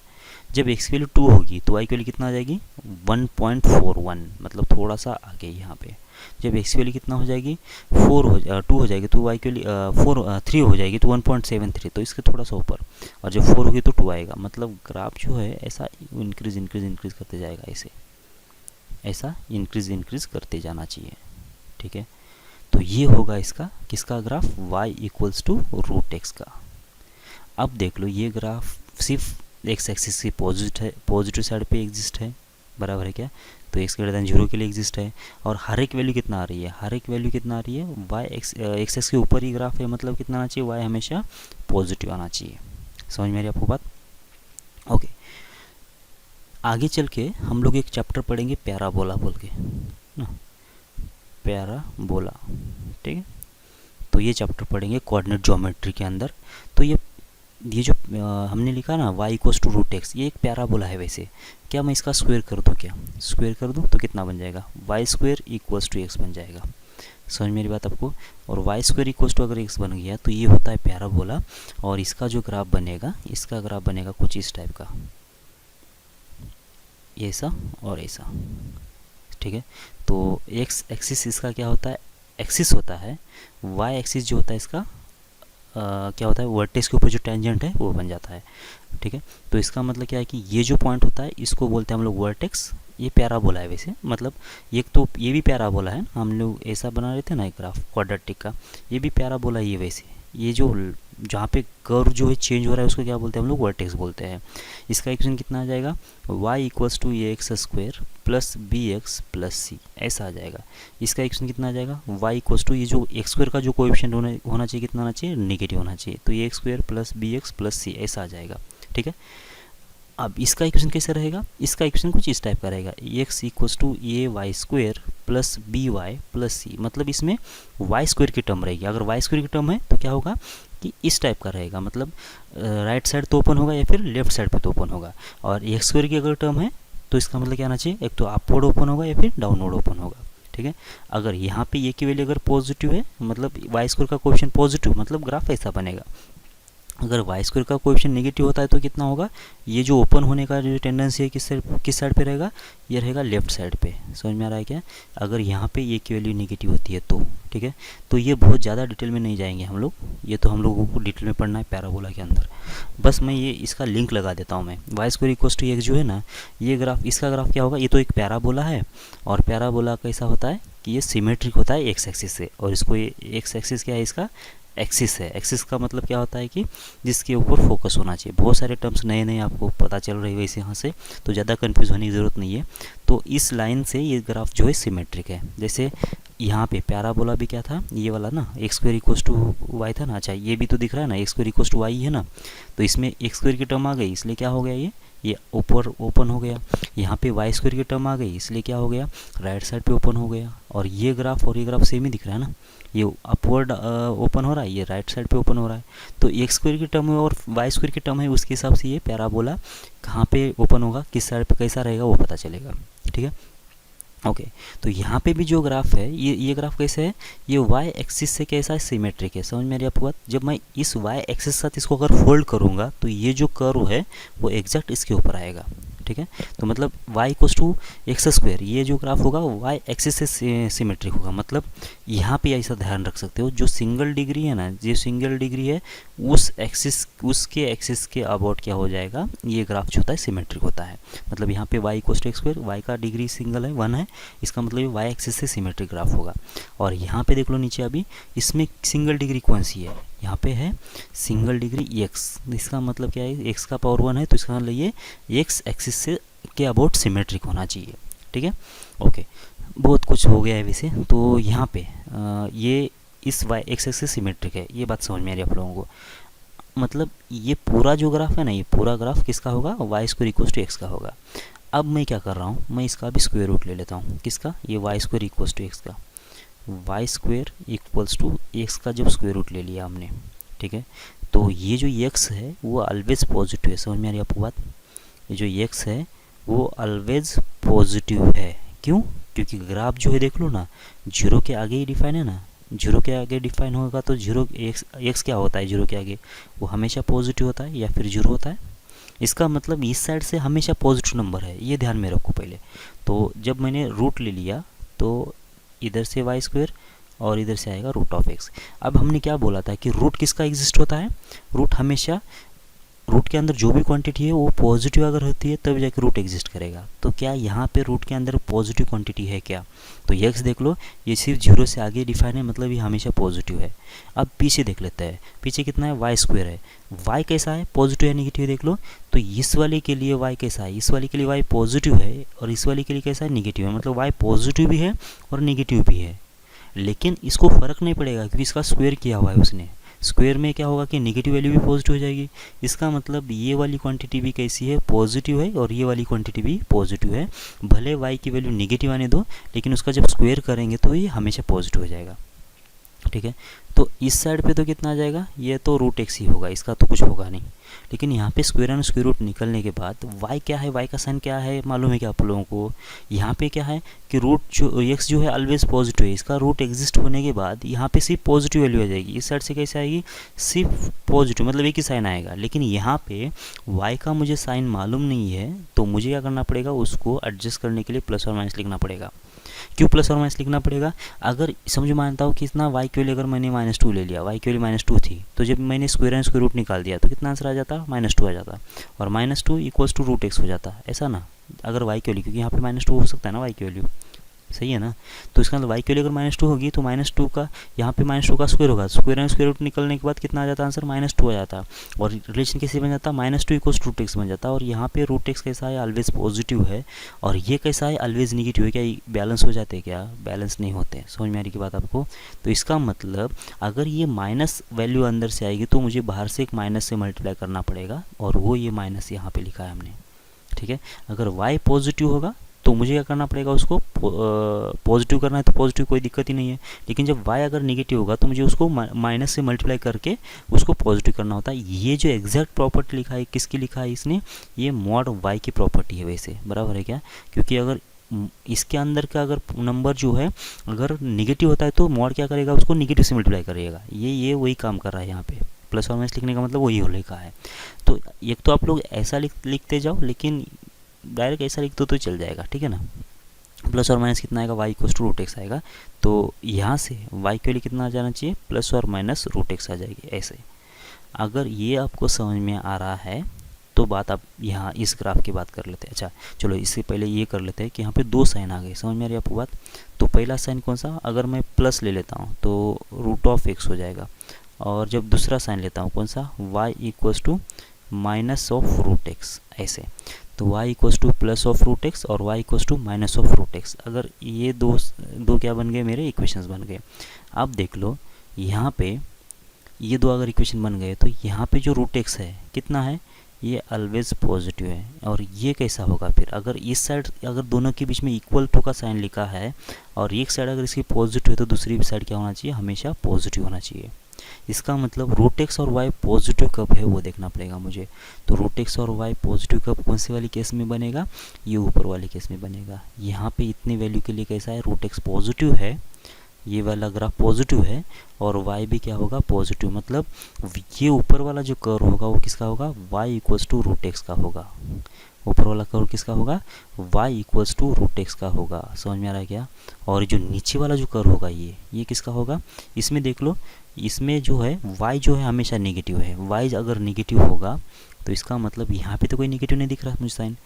A: जब x की वैल्यू 2 होगी तो y की वैल्यू कितना आ जाएगी, 1.41, मतलब थोड़ा सा आगे यहाँ पे। जब x की वैल्यू कितना हो जाएगी, 2 हो जाएगी तो y की वैल्यू 3 हो जाएगी तो 1.73, तो इसके थोड़ा सा ऊपर। और जब 4 होगी तो 2 आएगा, मतलब ग्राफ जो है ऐसा इंक्रीज करते जाएगा, ऐसा इंक्रीज करते जाना चाहिए, ठीक है। तो ये होगा इसका किसका graph, y equals to root x का। अब देख लो ये ग्राफ सिर्फ एक्स एक्सिस की पॉजिटिव साइड पे एग्जिस्ट है, बराबर है क्या। तो x ग्रेटर देन 0 के लिए एग्जिस्ट है। और हर एक वैल्यू कितना आ रही है, हर एक वैल्यू कितना आ रही है, y एक्स एक्स के ऊपर ही ग्राफ है, मतलब कितना आना चाहिए, y हमेशा पॉजिटिव आना चाहिए। समझ में आ रही आपको बात, ओके। आगे चल के हम लोग एक चैप्टर पढ़ेंगे पैराबोला बोल के ना, पैराबोला, ठीक है। तो ये चैप्टर पढ़ेंगे कोऑर्डिनेट ज्योमेट्री के अंदर। तो ये जो हमने लिखा ना y equals to root x, ये एक पैराबोला है। वैसे क्या मैं इसका स्क्वायर कर दूँ, क्या स्क्वायर कर दूँ तो कितना बन जाएगा, y square equals to x बन जाएगा। समझ मेरी बात आपको। और y स्क्वायर इक्वल्स टू अगर x बन गया तो ये होता है पैराबोला। और इसका जो ग्राफ बनेगा, इसका ग्राफ बनेगा कुछ इस टाइप का, ऐसा और ऐसा, ठीक है। तो x एक्सिस इसका क्या होता है, एक्सिस होता है। y एक्सिस जो होता है इसका क्या होता है, वर्टेक्स के ऊपर जो टेंजेंट है वो बन जाता है, ठीक है। तो इसका मतलब क्या है कि ये जो पॉइंट होता है इसको बोलते हैं हम लोग वर्टेक्स। ये पैराबोला है वैसे, मतलब एक तो ये भी पैराबोला है, हम लोग ऐसा बना रहे थे ना एक ग्राफ क्वाड्रेटिक का, ये भी पैराबोला ही है वैसे। ये जो जहाँ पे कर्व जो है चेंज हो रहा है उसको क्या बोलते हैं हम लोग, वर्टेक्स बोलते हैं। इसका इक्वेशन कितना आ जाएगा, y equals to a x square plus b x plus c, ऐसा आ जाएगा। इसका इक्वेशन कितना आ जाएगा, y इक्वल्स टू ये जो एक्स स्क्वायर का जो कोएफिशिएंट होना चाहिए कितना होना चाहिए, नेगेटिव होना चाहिए, तो a x square plus b x plus c ऐसा आ जाएगा। ठीक है, अब इसका इक्वेशन कैसे रहेगा, इसका इक्वेशन कुछ इस टाइप का रहेगा, x equals to a y square plus b y plus c, मतलब इसमें वाई स्क्वायर की टर्म रहेगी। अगर वाई स्क्वायर की टर्म है तो क्या होगा कि इस टाइप का रहेगा, मतलब राइट साइड तो ओपन होगा या फिर लेफ्ट साइड पे तो ओपन होगा। और एक्स स्क्वायर की अगर टर्म है तो इसका मतलब क्या आना चाहिए, एक तो अपवर्ड ओपन होगा या फिर डाउनवर्ड ओपन होगा। ठीक है, अगर यहाँ पे ये की वैल्यू अगर पॉजिटिव है, मतलब वाई स्क्वायर का कोएफिशिएंट पॉजिटिव, मतलब ग्राफ ऐसा बनेगा। अगर वाई स्क्वायर का कोएफिशिएंट नेगेटिव होता है तो कितना होगा, ये जो ओपन होने का जो टेंडेंसी है किस साइड पे रहेगा, ये रहेगा लेफ्ट साइड पे। समझ में आ रहा है क्या, अगर यहाँ पे ये की वैल्यू नेगेटिव होती है तो। ठीक है, तो ये बहुत ज़्यादा डिटेल में नहीं जाएंगे हम लोग, ये तो हम लोगों को डिटेल में पढ़ना है पैराबोला के अंदर। बस मैं ये इसका लिंक लगा देता हूँ मैं, y square equals to x जो है ना, ये ग्राफ, इसका ग्राफ क्या होगा, ये तो एक पैराबोला है, और पैराबोला कैसा होता है कि ये सिमेट्रिक होता है एक्स एक्सिस से, और इसको ये एक्स एक्सिस क्या है, इसका एक्सिस है। एक्सिस का मतलब क्या होता है कि जिसके ऊपर फोकस होना चाहिए। बहुत सारे टर्म्स नए नए आपको पता चल रहे वैसे यहाँ से, तो ज़्यादा कंफ्यूज होने की ज़रूरत नहीं है। तो इस लाइन से ये ग्राफ जो है सिमेट्रिक है। जैसे यहाँ पे पैराबोला भी क्या था, ये वाला ना, x square equals to y था ना, अच्छा ये भी तो दिख रहा है ना, x square equals to y है ना, तो इसमें एक्स स्क्वायर की टर्म आ गई, इसलिए क्या हो गया, ये ऊपर ओपन हो गया। यहाँ पे वाई स्क्वायर की टर्म आ गई, इसलिए क्या हो गया, राइट साइड पे ओपन हो गया। और ये ग्राफ और ये ग्राफ सेम ही दिख रहा है ना, ये अपवर्ड ओपन हो रहा है, ये राइट साइड पे ओपन हो रहा है। तो एक्स स्क्वायर की टर्म है और वाई स्क्वायर की टर्म है, उसके हिसाब से ये पैराबोला कहाँ पे ओपन होगा, किस साइड पे कैसा रहेगा वो पता चलेगा। ठीक है, ओके। तो यहाँ पे भी जो ग्राफ है, ये ग्राफ कैसे है, ये वाई एक्सिस से कैसा है, सिमेट्रिक है। समझ में आ रही है आपको बात, जब मैं इस वाई एक्सिस के साथ इसको अगर फोल्ड करूँगा तो ये जो कर्व है वो एग्जैक्ट इसके ऊपर आएगा। ठीक है, तो मतलब y equals to x square, ये जो ग्राफ होगा y एक्सिस से सिमेट्रिक होगा। मतलब यहाँ पे ऐसा ध्यान रख सकते हो, जो सिंगल डिग्री है ना, जो सिंगल डिग्री है उस एक्सिस, उसके एक्सिस के अबाउट क्या हो जाएगा, ये ग्राफ जो होता है सिमेट्रिक होता है। मतलब यहाँ पे y equals to x square, y का डिग्री सिंगल है 1 है, इसका मतलब ये y एक्सिस से सिमेट्रिक ग्राफ होगा। और यहाँ पे देख लो नीचे, अभी इसमें सिंगल डिग्री कौन सी है, यहाँ पे है सिंगल डिग्री x, इसका मतलब क्या है, x का पावर 1 है, तो इसका मतलब ये x एक्सिस से के अबाउट सिमेट्रिक होना चाहिए। ठीक है, ओके, बहुत कुछ हो गया है वैसे। तो यहाँ पे ये इस y एक्सिस से सिमेट्रिक है, ये बात समझ में आ रही है आप लोगों को। मतलब ये पूरा जो ग्राफ है ना, ये पूरा ग्राफ किसका होगा, y square equals to x का होगा। अब मैं क्या कर रहा हूँ, मैं इसका भी स्क्वायर रूट ले लेता हूँ, किसका, ये y square equals to x का। Y square equals to x का जब स्क्वायर रूट ले लिया हमने, ठीक है, तो ये जो एक्स है वो ऑलवेज पॉजिटिव है। समझ में आ रही है आपको बात, ये जो एक्स है वो ऑलवेज पॉजिटिव है। क्यों, क्योंकि ग्राफ जो है देख लो ना, जीरो के आगे ही डिफाइन है ना, जीरो के आगे डिफाइन होगा तो जीरो एक्स क्या होता है, जीरो के आगे वो हमेशा पॉजिटिव होता है या फिर जीरो होता है। इसका मतलब इस साइड से हमेशा पॉजिटिव नंबर है, ये ध्यान में रखो पहले। तो जब मैंने रूट ले लिया तो इधर से वाई स्क्वायर और इधर से आएगा रूट ऑफ एक्स। अब हमने क्या बोला था कि रूट किसका एग्जिस्ट होता है, रूट हमेशा, रूट के अंदर जो भी क्वांटिटी है वो पॉजिटिव अगर होती है तब जाकर रूट एग्जिस्ट करेगा। तो क्या यहाँ पे रूट के अंदर पॉजिटिव क्वांटिटी है क्या, तो एक्स देख लो, ये सिर्फ जीरो से आगे डिफाइन है, मतलब ये हमेशा पॉजिटिव है। अब पीछे देख लेते हैं, पीछे कितना है, वाई स्क्वायर है, वाई कैसा है, पॉजिटिव है नेगेटिव है, देख लो। तो इस वाले के लिए वाई कैसा है, इस वाले के लिए वाई पॉजिटिव है और इस वाले के लिए कैसा है, नेगेटिव है। मतलब वाई पॉजिटिव भी है और नेगेटिव भी है, लेकिन इसको फ़र्क नहीं पड़ेगा क्योंकि इसका स्क्वायर किया हुआ है उसने। स्क्वायर में क्या होगा कि नेगेटिव वैल्यू भी पॉजिटिव हो जाएगी। इसका मतलब ये वाली क्वांटिटी भी कैसी है, पॉजिटिव है, और ये वाली क्वांटिटी भी पॉजिटिव है। भले वाई की वैल्यू नेगेटिव आने दो, लेकिन उसका जब स्क्वायर करेंगे तो ये हमेशा पॉजिटिव हो जाएगा। ठीक है, तो इस साइड पे तो कितना आ जाएगा, ये तो रूट एक्स ही होगा, इसका तो कुछ होगा नहीं। लेकिन यहाँ पे स्क्वायर एंड स्क्वायर रूट निकलने के बाद y क्या है, y का साइन क्या है मालूम है क्या आप लोगों को। यहाँ पे क्या है कि रूट जो x जो है ऑलवेज पॉजिटिव है, इसका रूट एग्जिस्ट होने के बाद यहाँ पे सिर्फ पॉजिटिव वैल्यू आ जाएगी। इस साइड से कैसे आएगी, सिर्फ पॉजिटिव, मतलब एक ही साइन आएगा। लेकिन यहाँ पे y का मुझे साइन मालूम नहीं है, तो मुझे क्या करना पड़ेगा, उसको एडजस्ट करने के लिए प्लस और माइनस लिखना पड़ेगा। क्यों प्लस और माइनस लिखना पड़ेगा, अगर समझ मानता हूँ कि इतना y की वैल्यू अगर मैंने -2 ले लिया, y की वैल्यू -2 थी, तो जब मैंने स्क्वायर एंड स्क्वायर रूट निकाल दिया तो कितना आंसर आ जाता, -2 आ जाता, और -2 इक्वल्स टू रूट एक्स हो जाता, ऐसा ना। अगर y की वैल्यू, क्योंकि यहाँ पे -2 हो सकता है ना y की वैल्यू, सही है ना। तो इसका मतलब y की वैल्यू अगर -2 होगी तो -2 का यहाँ पे -2 का स्क्वायर होगा, स्क्वायर एंड स्क्वायर रूट निकलने के बाद कितना आ जाता है आंसर, -2 आ जाता है। और रिलेशन कैसे बन जाता है, -2 इक्वल्स रूट एक्स बन जाता है। और यहाँ पे रूट एक्स कैसा है, ऑलवेज पॉजिटिव है, और ये कैसा है, ऑलवेज निगेटिव है। क्या बैलेंस हो जाते हैं, क्या बैलेंस नहीं होते, समझ में आ रही की बात आपको। तो इसका मतलब अगर ये माइनस वैल्यू अंदर से आएगी तो मुझे बाहर से एक माइनस से मल्टीप्लाई करना पड़ेगा, और वो ये माइनस यहाँ पे लिखा है हमने, ठीक है। अगर y पॉजिटिव होगा तो मुझे क्या करना पड़ेगा, उसको पॉजिटिव करना है तो पॉजिटिव, कोई दिक्कत ही नहीं है। लेकिन जब y अगर निगेटिव होगा तो मुझे उसको माइनस से मल्टीप्लाई करके उसको पॉजिटिव करना होता है। ये जो एग्जैक्ट प्रॉपर्टी लिखा है, किसकी लिखा है इसने, ये मॉड y की प्रॉपर्टी है वैसे, बराबर है क्या। क्योंकि अगर इसके अंदर का अगर नंबर जो है अगर निगेटिव होता है तो मॉड क्या करेगा, उसको निगेटिव से मल्टीप्लाई करेगा। ये वही काम कर रहा है यहाँ पे, प्लस और माइनस लिखने का मतलब वही हो लिखा है। तो एक तो आप लोग ऐसा लिखते जाओ, लेकिन डायरेक्ट ऐसा लिख दो तो चल जाएगा, ठीक है ना। प्लस और माइनस कितना आएगा, y equals to root x आएगा। तो यहाँ से y के लिए कितना आ जाना चाहिए, प्लस और माइनस रूट एक्स आ जाएगी ऐसे। अगर ये आपको समझ में आ रहा है तो बात आप यहाँ इस ग्राफ की बात कर लेते हैं। अच्छा चलो, इससे पहले ये कर लेते हैं कि यहाँ पे दो साइन आ गए, समझ में आ रही है आपको बात। तो पहला साइन कौन सा, अगर मैं प्लस ले लेता हूँ तो रूट ऑफ एक्स हो जाएगा, और जब दूसरा साइन लेता हूँ कौन सा, y equals to minus of root x ऐसे। तो y equals to plus of root x और y equals to minus of root x. अगर ये दो क्या बन गए, मेरे इक्वेशंस बन गए। अब देख लो यहाँ पे ये दो अगर इक्वेशन बन गए तो यहाँ पे जो रूट एक्स है कितना है, ये ऑलवेज पॉजिटिव है। और ये कैसा होगा फिर, अगर इस साइड अगर दोनों के बीच में इक्वल टू का साइन लिखा है और एक साइड अगर इसकी पॉजिटिव है तो दूसरी साइड क्या होना चाहिए, हमेशा पॉजिटिव होना चाहिए। इसका मतलब रूट एक्स और वाई पॉजिटिव कब है वो देखना पड़ेगा मुझे। तो रूट एक्स और वाई पॉजिटिव कब कौन सी वाली केस में बनेगा, ये ऊपर वाले केस में बनेगा। यहाँ पे इतने वैल्यू के लिए कैसा है, रूट एक्स पॉजिटिव है, ये वाला ग्राफ पॉजिटिव है, और y भी क्या होगा, पॉजिटिव। मतलब ये ऊपर वाला जो कर्व होगा वो किसका होगा, y equals to root x का होगा। ऊपर वाला कर्व किसका होगा, y equals to root x का होगा, समझ में आ रहा है क्या। और जो नीचे वाला जो कर्व होगा ये किसका होगा, इसमें देख लो, इसमें जो है y जो है हमेशा नेगेटिव है। y अगर नेगेटिव होगा तो इसका मतलब यहाँ पे तो कोई नेगेटिव नहीं दिख रहा मुझे साइन,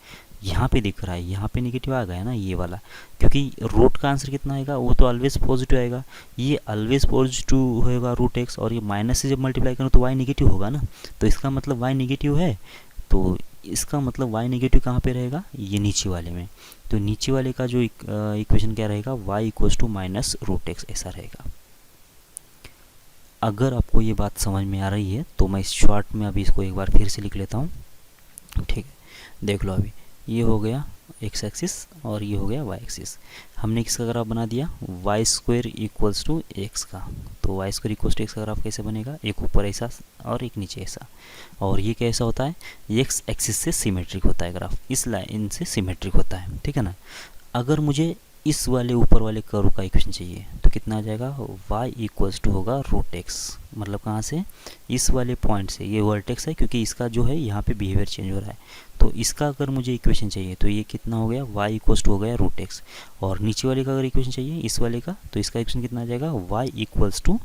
A: यहाँ पे दिख रहा है, यहाँ पे नेगेटिव आ गया ना ये वाला, क्योंकि रूट का आंसर कितना आएगा, वो तो ऑलवेज पॉजिटिव आएगा। ये ऑलवेज पॉजिटिव होगा रूट एक्स, और ये माइनस से जब मल्टीप्लाई करूँ तो y नेगेटिव होगा ना। तो इसका मतलब y नेगेटिव है, तो इसका मतलब y नेगेटिव कहाँ पे रहेगा, ये नीचे वाले में। तो नीचे वाले का जो इक्वेशन क्या रहेगा, y equals to minus root x ऐसा रहेगा। अगर आपको ये बात समझ में आ रही है तो मैं इस शॉर्ट में अभी इसको एक बार फिर से लिख लेता हूँ, ठीक है। देख लो अभी ये हो गया एक्स एक्सिस और ये हो गया वाई एक्सिस। हमने किसका ग्राफ बना दिया, y square equals to x का। तो y square equals to x का ग्राफ कैसे बनेगा, एक ऊपर ऐसा और एक नीचे ऐसा। और ये कैसा होता है, एक्स एक्सिस से सिमेट्रिक होता है ग्राफ, इस लाइन से सिमेट्रिक होता है, ठीक है ना। अगर मुझे इस वाले ऊपर वाले कर्व का इक्वेशन चाहिए तो कितना आ जाएगा, y इक्वल्स टू होगा रूट एक्स। मतलब कहाँ से, इस वाले पॉइंट से, ये वर्टेक्स है क्योंकि इसका जो है यहाँ पे बिहेवियर चेंज हो रहा है। तो इसका अगर मुझे इक्वेशन चाहिए तो ये कितना हो गया, y इक्वल्स टू हो गया रूट एक्स। और नीचे वाले का अगर इक्वेशन चाहिए इस वाले का, तो इसका इक्वेशन कितना आ जाएगा, y equals to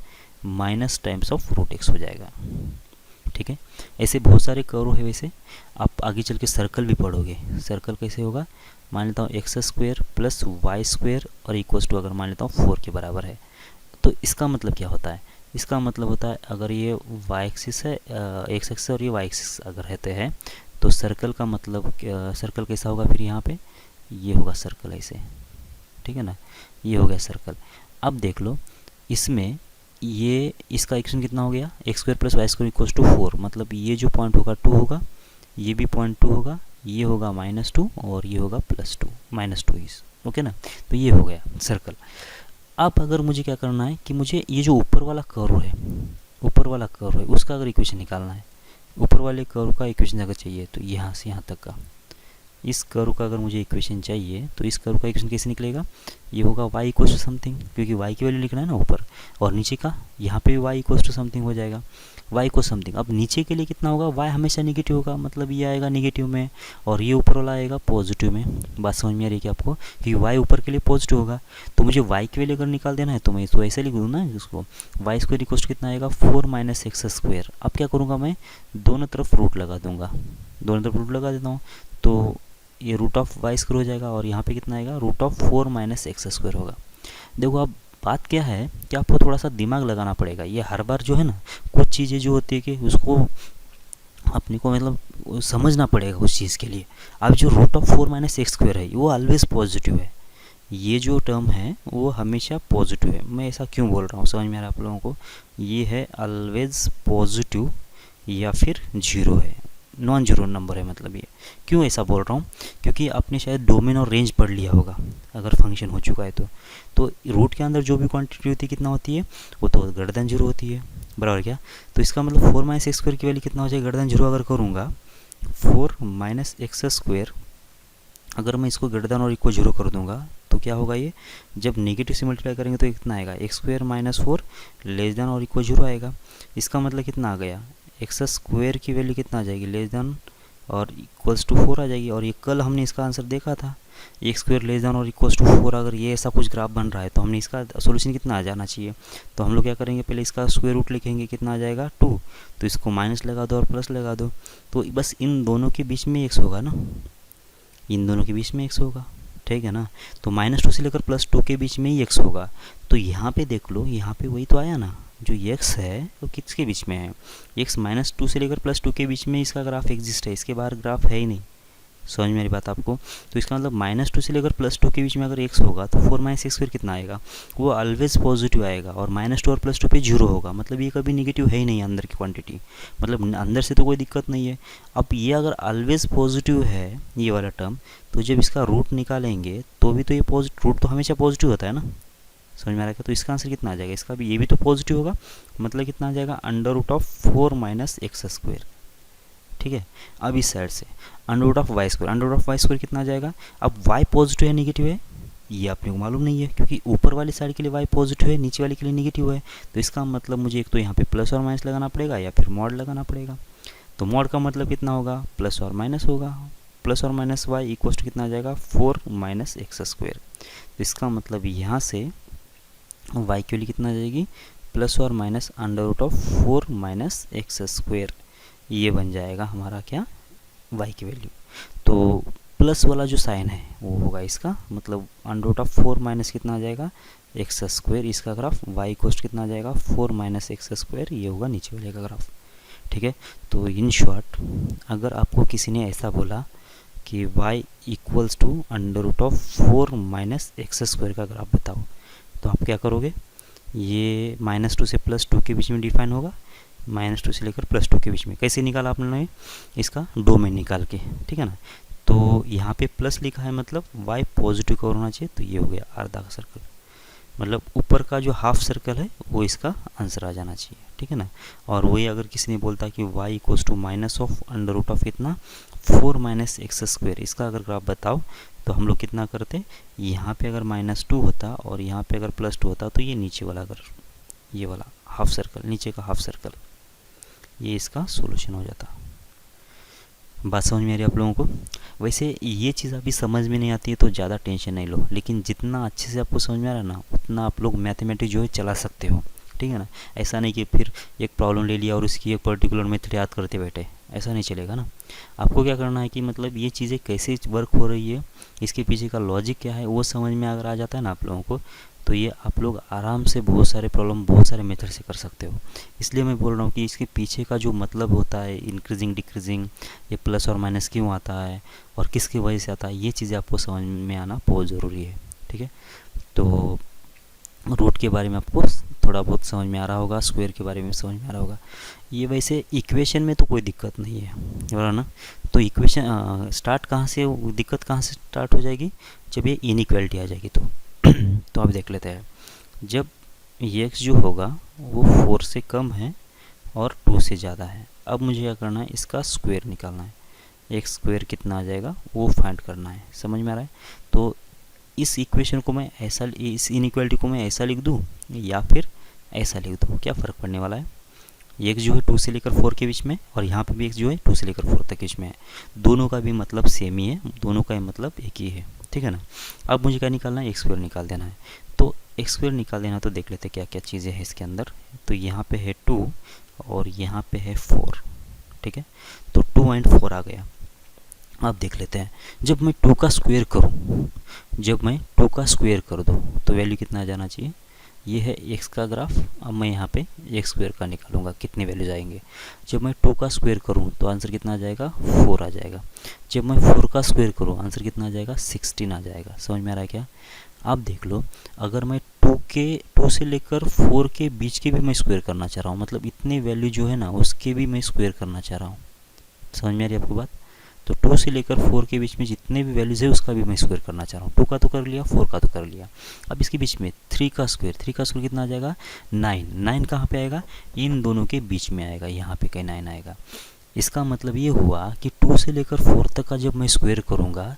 A: minus times of root x हो जाएगा, ठीक है। ऐसे बहुत सारे कर्व है। वैसे आप आगे चल के सर्कल भी पढ़ोगे, सर्कल कैसे होगा, मान लेता हूँ x square plus y square और इक्वल्स टू अगर मान लेता हूँ 4 के बराबर है। तो इसका मतलब क्या होता है, इसका मतलब होता है अगर ये वाई एक्सिस है, एक्स एक्सिस और ये वाई एक्सिस अगर रहते हैं तो सर्कल का मतलब सर्कल कैसा होगा, फिर यहाँ पे ये होगा सर्कल ऐसे, ठीक है ना, ये हो गया सर्कल। अब देख लो इसमें ये इसका इक्वेशन कितना हो गया, x square plus y square equals to 4। मतलब ये जो पॉइंट होगा 2 होगा, ये भी पॉइंट 2 होगा, ये होगा -2 और ये होगा +2, -2 इस, ओके ना। तो ये हो गया सर्कल। अब अगर मुझे क्या करना है कि मुझे ये जो ऊपर वाला कर्व है, ऊपर वाला कर्व है उसका अगर इक्वेशन निकालना है, ऊपर वाले कर्व का इक्वेशन अगर चाहिए तो यहाँ से यहाँ तक का इस कर्व का अगर मुझे इक्वेशन चाहिए तो इस कर्व का इक्वेशन कैसे निकलेगा, ये होगा y इक्वल्स टू समथिंग, क्योंकि y की वैल्यू लिखना है ना ऊपर, और नीचे का यहाँ पे भी y इक्वल्स टू समथिंग हो जाएगा, y इक्वल्स समथिंग। अब नीचे के लिए कितना होगा, y हमेशा नेगेटिव होगा, मतलब ये आएगा नेगेटिव में और ये ऊपर वाला आएगा पॉजिटिव में। बात समझ में आ रही है कि आपको, क्योंकि y ऊपर के लिए पॉजिटिव होगा। तो मुझे y की वैल्यू अगर निकाल देना है तो मैं इसको ऐसे लिख दूँ ना, इसको वाई स्क्वायर इक्वल्स टू कितना आएगा, 4 माइनस एक्स स्क्वायर। अब क्या करूँगा, मैं दोनों तरफ रूट लगा दूँगा, दोनों तरफ रूट लगा देता हूँ। तो ये रूट ऑफ वाई स्क्वायर हो जाएगा और यहाँ पे कितना आएगा, root of 4 minus x square होगा। देखो अब बात क्या है कि आपको थोड़ा सा दिमाग लगाना पड़ेगा। ये हर बार जो है ना, कुछ चीज़ें जो होती है कि उसको अपने को मतलब समझना पड़ेगा उस चीज़ के लिए। अब जो root of 4 minus x square है वो ऑलवेज पॉजिटिव है, ये जो टर्म है वो हमेशा पॉजिटिव है। मैं ऐसा क्यों बोल रहा हूँ, समझ में आ रहा है आप लोगों को? ये है ऑलवेज पॉजिटिव या फिर जीरो है, नॉन जीरो नंबर है। मतलब ये क्यों ऐसा बोल रहा हूँ, क्योंकि आपने शायद डोमेन और रेंज पढ़ लिया होगा अगर फंक्शन हो चुका है तो रूट के अंदर जो भी क्वांटिटी होती है कितना होती है, वो तो ग्रेटर देन जीरो होती है, बराबर क्या? तो इसका मतलब 4 माइनस एक्स स्क्वायर की वैल्यू कितना हो जाएगा, ग्रेटर देन जीरो अगर करूँगा 4 माइनस एक्स स्क्वायर, अगर मैं इसको ग्रेटर देन और इक्वल जीरो कर दूंगा तो क्या होगा, ये जब नेगेटिव से मल्टीप्लाई करेंगे तो कितना आएगा, x square minus 4 less than और इक्वल जीरो आएगा। इसका मतलब कितना आ गया, एक्स स्क्वायर की वैल्यू कितना आ जाएगी, लेस देन और इक्वल्स टू 4 आ जाएगी। और ये कल हमने इसका आंसर देखा था, एक्स स्क्वायर लेस देन और इक्वल्स टू 4। अगर ये ऐसा कुछ ग्राफ बन रहा है तो हमने इसका सोल्यूशन कितना आ जाना चाहिए। तो हम लोग क्या करेंगे, पहले इसका स्क्वायर रूट लिखेंगे, कितना आ जाएगा 2, तो इसको माइनस लगा दो और प्लस लगा दो, तो बस इन दोनों के बीच में एक्स होगा ना, इन दोनों के बीच में एक्स होगा, ठीक है ना। तो -2 से लेकर +2 के बीच में ही एक्स होगा। तो यहाँ पे देख लो, यहाँ पे वही तो आया ना, जो एक्स है वो किसके बीच में है, एक्स -2 से लेकर +2 के बीच में इसका ग्राफ एग्जिस्ट है, इसके बाहर ग्राफ है ही नहीं। समझ मेरी बात आपको? तो इसका मतलब -2 से लेकर +2 के बीच में अगर एक्स होगा तो 4 माइनस एक्स स्क्वायर कितना आएगा, वो ऑलवेज पॉजिटिव आएगा और -2 और +2 पे जीरो होगा। मतलब ये कभी नेगेटिव है ही नहीं अंदर की क्वांटिटी, मतलब अंदर से तो कोई दिक्कत नहीं है। अब ये अगर ऑलवेज पॉजिटिव है ये वाला टर्म, तो जब इसका रूट निकालेंगे तो भी तो ये पॉजिटिव, रूट तो हमेशा पॉजिटिव होता है ना। समझ में आ रहा है? तो इसका आंसर कितना आ जाएगा, इसका भी ये भी तो पॉजिटिव होगा, मतलब कितना आ जाएगा, under root of 4 minus x square. ठीक है, अब इस साइड से under root of y square, under root of y square कितना आ जाएगा। अब वाई पॉजिटिव है नेगेटिव है ये अपने को मालूम नहीं है, क्योंकि ऊपर वाली साइड के लिए वाई पॉजिटिव है, नीचे वाले के लिए नेगेटिव है। तो इसका मतलब मुझे एक तो यहाँ पे प्लस और माइनस लगाना पड़ेगा या फिर मॉड लगाना पड़ेगा। तो मॉड का मतलब कितना होगा, प्लस और माइनस होगा, प्लस और माइनस वाई इक्वल टू कितना आ जाएगा, 4 माइनस एक्स स्क्वायर। तो इसका मतलब यहाँ से वाई की वैल्यू कितना आ जाएगी, प्लस और minus under root of 4 minus x square, ये बन जाएगा हमारा क्या, वाई की वैल्यू। तो प्लस वाला जो साइन है वो होगा इसका, मतलब अंडर रूट ऑफ 4 माइनस कितना आ जाएगा, एक्स स्क्वायर। इसका ग्राफ वाई कोस्ट कितना आ जाएगा, 4 माइनस एक्स स्क्वायर, ये होगा नीचे वाले का ग्राफ। ठीक है, तो इन शॉर्ट अगर आपको किसी ने ऐसा बोला कि y equals to under root of 4 minus x square का ग्राफ बताओ, तो आप क्या करोगे, ये -2 से +2 के बीच में डिफाइन होगा, -2 से लेकर +2 के बीच में। कैसे निकाला आपने इसका, डोमेन निकाल के, ठीक है ना। तो यहाँ पे प्लस लिखा है मतलब y पॉजिटिव का होना चाहिए, तो ये हो गया आधा का सर्कल, मतलब ऊपर का जो हाफ सर्कल है वो इसका आंसर आ जाना चाहिए, ठीक है ना। और वही अगर किसी ने बोलता कि y equals to minus of under root of कितना, 4 माइनस एक्स स्क्वायर, इसका अगर ग्राफ बताओ तो हम लोग कितना करते, यहाँ पे अगर -2 होता और यहाँ पे अगर +2 होता तो ये नीचे वाला, अगर ये वाला हाफ सर्कल, नीचे का हाफ सर्कल, ये इसका सोल्यूशन हो जाता। बात समझ में आ रही है आप लोगों को? वैसे ये चीज़ अभी समझ में नहीं आती है तो ज़्यादा टेंशन नहीं लो, लेकिन जितना अच्छे से आपको समझ में आ रहा है ना, उतना आप लोग मैथमेटिक्स जो है चला सकते हो, ठीक है ना। ऐसा नहीं कि फिर एक प्रॉब्लम ले लिया और उसकी एक पर्टिकुलर मेथड याद करते बैठे, ऐसा नहीं चलेगा ना। आपको क्या करना है कि मतलब ये चीज़ें कैसे वर्क हो रही है, इसके पीछे का लॉजिक क्या है, वो समझ में अगर आ जाता है ना आप लोगों को, तो ये आप लोग आराम से बहुत सारे प्रॉब्लम बहुत सारे मेथड से कर सकते हो। इसलिए मैं बोल रहा हूँ कि इसके पीछे का जो मतलब होता है, इंक्रीजिंग डिक्रीजिंग, ये प्लस और माइनस क्यों आता है और किसकी वजह से आता है, ये चीज़ें आपको समझ में आना बहुत ज़रूरी है, ठीक है। तो रूट के बारे में आपको थोड़ा बहुत समझ में आ रहा होगा, स्क्वायर के बारे में समझ में आ रहा होगा। ये वैसे इक्वेशन में तो कोई दिक्कत नहीं है, बराबर ना। तो इक्वेशन स्टार्ट कहाँ से, दिक्कत कहाँ से स्टार्ट हो जाएगी, जब ये इनइक्वालिटी आ जाएगी तो आप देख लेते हैं, जब x जो होगा वो 4 से कम है और 2 से ज़्यादा है। अब मुझे क्या करना है, इसका स्क्वायर निकालना है, एक्स स्क्वायर कितना आ जाएगा वो फाइंड करना है। समझ में आ रहा है? तो इस इक्वेशन को मैं ऐसा, इस इनइक्वालिटी को मैं ऐसा लिख दूँ या फिर ऐसा लिख दूँ, क्या फ़र्क पड़ने वाला है। x जो है 2 से लेकर 4 के बीच में और यहाँ पे भी x जो है 2 से लेकर 4 तक के बीच में है, दोनों का भी मतलब सेम ही है, दोनों का मतलब एक ही है, ठीक है ना। अब मुझे क्या निकालना है, एक्स स्क्वायर निकाल देना है। तो एक्स स्क्वायर निकाल देना, तो देख लेते क्या क्या चीज़ें हैं इसके अंदर। तो यहाँ पे है 2 और यहाँ पे है 4, ठीक है। तो 2 और 4 आ गया। आप देख लेते हैं, जब मैं 2 का स्क्वायर करूं, जब मैं 2 का स्क्वायर कर दूं तो वैल्यू कितना आ जाना चाहिए। ये है x का ग्राफ। अब मैं यहाँ पे एक्स स्क्वायर का निकालूंगा, कितने वैल्यूज आएंगे। जब मैं 2 का स्क्वायर करूँ तो आंसर कितना आ जाएगा, 4 आ जाएगा। जब मैं 4 का स्क्वायर करूँ आंसर कितना आ जाएगा, 16 आ जाएगा। समझ में आ रहा है क्या। आप देख लो, अगर मैं 2 से लेकर 4 के बीच के भी मैं स्क्वायर करना चाह रहा हूँ, मतलब इतने वैल्यू जो है ना उसके भी मैं स्क्वायर करना चाह रहा हूँ। समझ में आ रही है आपको बात। तो 2 से लेकर 4 के बीच में जितने भी वैल्यूज़ है उसका भी मैं स्क्वायर करना चाह रहा हूँ। 2 का तो कर लिया, 4 का तो कर लिया। अब इसके बीच में 3 का स्क्वायर कितना आ जाएगा, 9। 9 कहाँ पे आएगा, इन दोनों के बीच में आएगा, यहाँ पे कहीं 9 आएगा। इसका मतलब ये हुआ कि 2 से लेकर 4 तक का जब मैं स्क्वायर करूँगा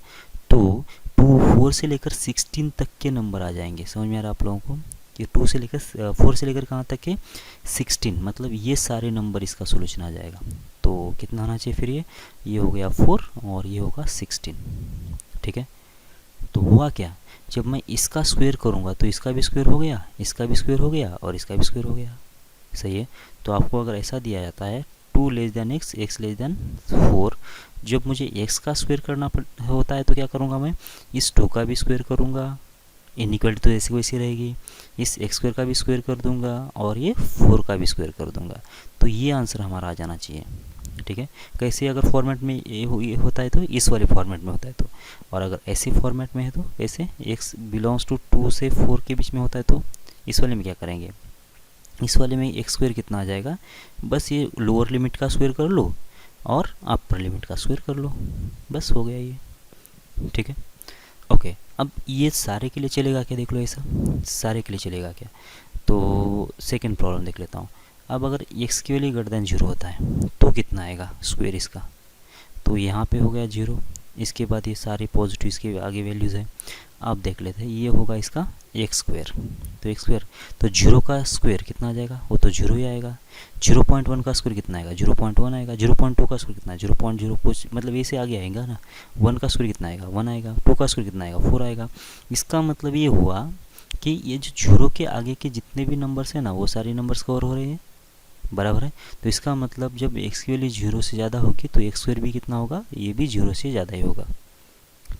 A: तो 4 से लेकर 16 तक के नंबर आ जाएंगे। समझ में आ रहा है आप लोगों को कि 2 से लेकर 4 से लेकर कहाँ तक के 16, मतलब ये सारे नंबर इसका सोल्यूशन आ जाएगा। तो कितना आना चाहिए फिर, ये हो गया 4 और ये होगा 16। ठीक है। तो हुआ क्या, जब मैं इसका स्क्वायर करूँगा तो इसका भी स्क्वायर हो गया, इसका भी स्क्वायर हो गया और इसका भी स्क्वायर हो गया। सही है। तो आपको अगर ऐसा दिया जाता है 2 less than x, x less than 4, जब मुझे x का स्क्वायर करना होता है तो क्या करूँगा, मैं इस 2 का भी स्क्वायर करूँगा, इनइक्वालिटी तो ऐसी वैसी रहेगी, इस एक्स स्क्वायर का भी स्क्वायर कर दूंगा और ये 4 का भी स्क्वायर कर दूंगा। तो ये आंसर हमारा आ जाना चाहिए। ठीक है। कैसे, अगर फॉर्मेट में ये होता है तो इस वाले फॉर्मेट में होता है तो, और अगर ऐसे फॉर्मेट में है तो ऐसे x बिलोंग्स टू 2 से 4 के बीच में होता है तो इस वाले में क्या करेंगे, इस वाले में एक्स स्क्वायर कितना आ जाएगा, बस ये लोअर लिमिट का स्क्वायर कर लो और अपर लिमिट का स्क्वायर कर लो, बस हो गया ये। ठीक है। ओके। अब ये सारे के लिए चलेगा क्या, देख लो, ऐसा सारे के लिए चलेगा क्या। तो सेकंड प्रॉब्लम देख लेता हूँ। अब अगर x की वैल्यू ग्रेटर देन 0 होता है तो कितना आएगा स्क्वायर इसका, तो यहाँ पे हो गया 0। इसके बाद ये सारे पॉजिटिव इसके आगे वैल्यूज़ है। आप देख लेते हैं, ये होगा इसका एक्स स्क्वायर। तो एक्स स्क्वायर तो 0 का स्क्वायर कितना आ जाएगा, वो तो 0 ही आएगा। 0.1 का स्क्वायर कितना आएगा, 0.1 आएगा। 0.2 का स्क्वायर कितना है, 0.0 कुछ, मतलब ऐसे आगे आएगा ना। 1 का स्क्वायर कितना आएगा, 1 आएगा। 2 का स्क्वायर कितना आएगा, 4 आएगा। इसका मतलब ये हुआ कि ये जो 0 के आगे के जितने भी नंबर्स हैं ना वो सारे नंबर्स कवर हो रहे हैं, बराबर है। तो इसका मतलब जब x की वैल्यू 0 से ज़्यादा होगी तो एक्स स्क्वायर भी कितना होगा, ये भी 0 से ज़्यादा ही होगा।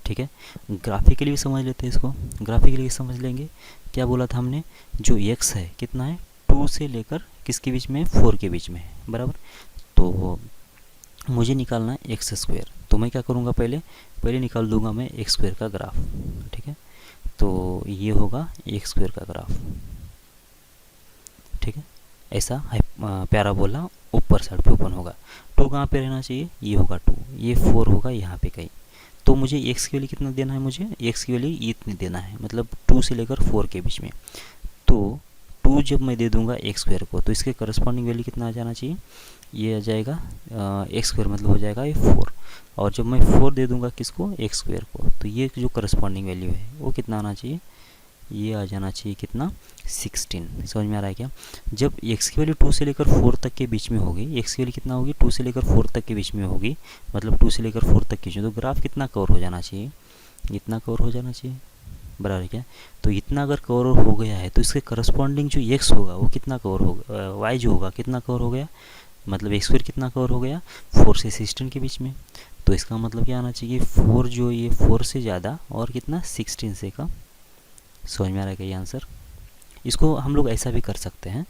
A: ठीक है। ग्राफिकली भी समझ लेते हैं इसको, ग्राफिकली समझ लेंगे। क्या बोला था हमने, जो x है कितना है, 2 से लेकर किसके बीच में, 4 के बीच में है, बराबर। तो मुझे निकालना है एक्स स्क्वायर, तो मैं क्या करूँगा, पहले निकाल दूंगा मैं एक्स स्क्वायर का ग्राफ। ठीक है। तो ये होगा एक्स स्क्वायर का ग्राफ। ठीक है। ऐसा पैराबोला ऊपर साइड पे ओपन होगा। 2 कहाँ पे रहना चाहिए, ये होगा 2, ये 4 होगा यहाँ पे कहीं। तो मुझे x की वैल्यू कितना देना है, मुझे x की वैल्यू इतनी देना है, मतलब 2 से लेकर 4 के बीच में। तो 2 जब मैं दे दूंगा एक्स स्क्वायर को तो इसके करस्पॉन्डिंग वैल्यू कितना आ जाना चाहिए, ये आ जाएगा एक्स स्क्वायर, मतलब हो जाएगा ये 4। और जब मैं 4 दे दूंगा किसको, एक्स स्क्वायर को, तो ये जो करस्पॉन्डिंग वैल्यू है वो कितना आना चाहिए, ये आ जाना चाहिए कितना, 16। समझ में आ रहा है क्या। जब x की वैल्यू 2 से लेकर 4 तक के बीच में होगी, x की वैल्यू कितना होगी, 2 से लेकर 4 तक के बीच में होगी, मतलब 2 से लेकर 4 तक की, तो ग्राफ कितना कवर हो जाना चाहिए, इतना कवर हो जाना चाहिए, बराबर क्या। तो इतना अगर कवर हो गया है तो इसके करस्पॉन्डिंग जो x होगा वो कितना कवर होगा, y जो होगा कितना कवर हो गया, मतलब एक्स स्क्वायर कितना कवर हो गया, 4 से 16 के बीच में। तो इसका मतलब क्या आना चाहिए, 4 जो ये 4 से ज़्यादा और कितना 16 से कम। समझ में आ रहा है क्या ये आंसर। इसको हम लोग ऐसा भी कर सकते हैं,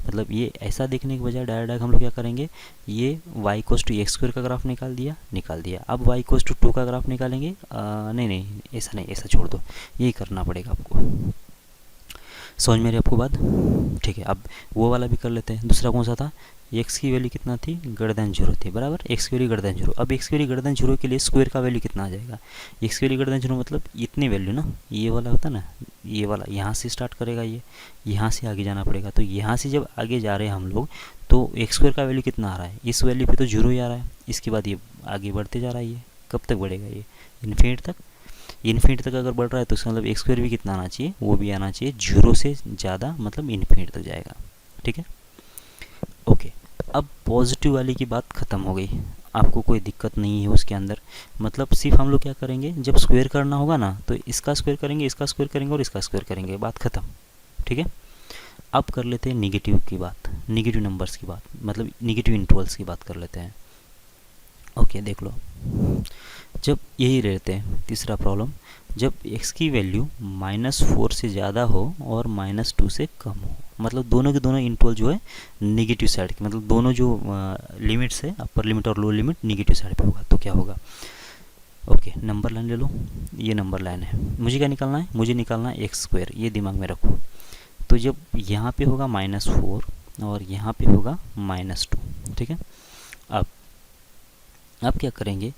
A: मतलब ये ऐसा देखने के बजाय डायरेक्ट हम लोग क्या करेंगे, ये y equals to x square का ग्राफ निकाल दिया। अब y इक्वल्स टू 2 का ग्राफ निकालेंगे, नहीं ऐसा नहीं, ऐसा छोड़ दो, यही करना पड़ेगा आपको। समझ में आ रही आपको बात। ठीक है। अब वो वाला भी कर लेते हैं। दूसरा कौन सा था, x की वैल्यू कितना थी, ग्रेटर देन 0 थी, बराबर। x की वैल्यू ग्रेटर देन 0। अब x की वैल्यू ग्रेटर देन 0 के लिए स्क्वायर का वैल्यू कितना आ जाएगा, x की वैल्यू ग्रेटर देन 0 मतलब इतनी वैल्यू ना, ये वाला होता ना, ये वाला यहाँ से स्टार्ट करेगा, ये यहाँ से आगे जाना पड़ेगा। तो यहाँ से जब आगे जा रहे हैं हम लोग तो एक्स स्क्वायर का वैल्यू कितना आ रहा है, इस वैल्यू पे तो 0 ही आ रहा है। इसके बाद ये आगे बढ़ते जा रहा है, ये कब तक बढ़ेगा, ये इन्फिनिट तक। इन्फिनिट तक अगर बढ़ रहा है तो इसका मतलब एक्स स्क्वायर भी कितना आना चाहिए, वो भी आना चाहिए 0 से ज़्यादा, मतलब इन्फिनिट तक जाएगा। ठीक है। ओके। अब पॉजिटिव वाली की बात ख़त्म हो गई, आपको कोई दिक्कत नहीं है उसके अंदर। मतलब सिर्फ हम लोग क्या करेंगे, जब स्क्वायर करना होगा ना तो इसका स्क्वायर करेंगे, इसका स्क्वायर करेंगे और इसका स्क्वायर करेंगे, बात ख़त्म। ठीक है। अब कर लेते हैं निगेटिव की बात, निगेटिव नंबर्स की बात, मतलब निगेटिव इंटरवल्स की बात कर लेते हैं। ओके, देख लो जब यही लेते हैं तीसरा प्रॉब्लम, जब x की वैल्यू -4 से ज़्यादा हो और -2 से कम हो, मतलब दोनों के दोनों इंटरवल जो है निगेटिव साइड के, मतलब दोनों जो लिमिट्स है अपर लिमिट और लोअर लिमिट निगेटिव साइड पे होगा, तो क्या होगा। ओके, नंबर लाइन ले लो, ये नंबर लाइन है, मुझे क्या निकालना है, मुझे निकालना है x², ये दिमाग में रखो। तो जब यहाँ पे होगा -4 और यहाँ पे होगा -2, ठीक है। अब क्या करेंगे,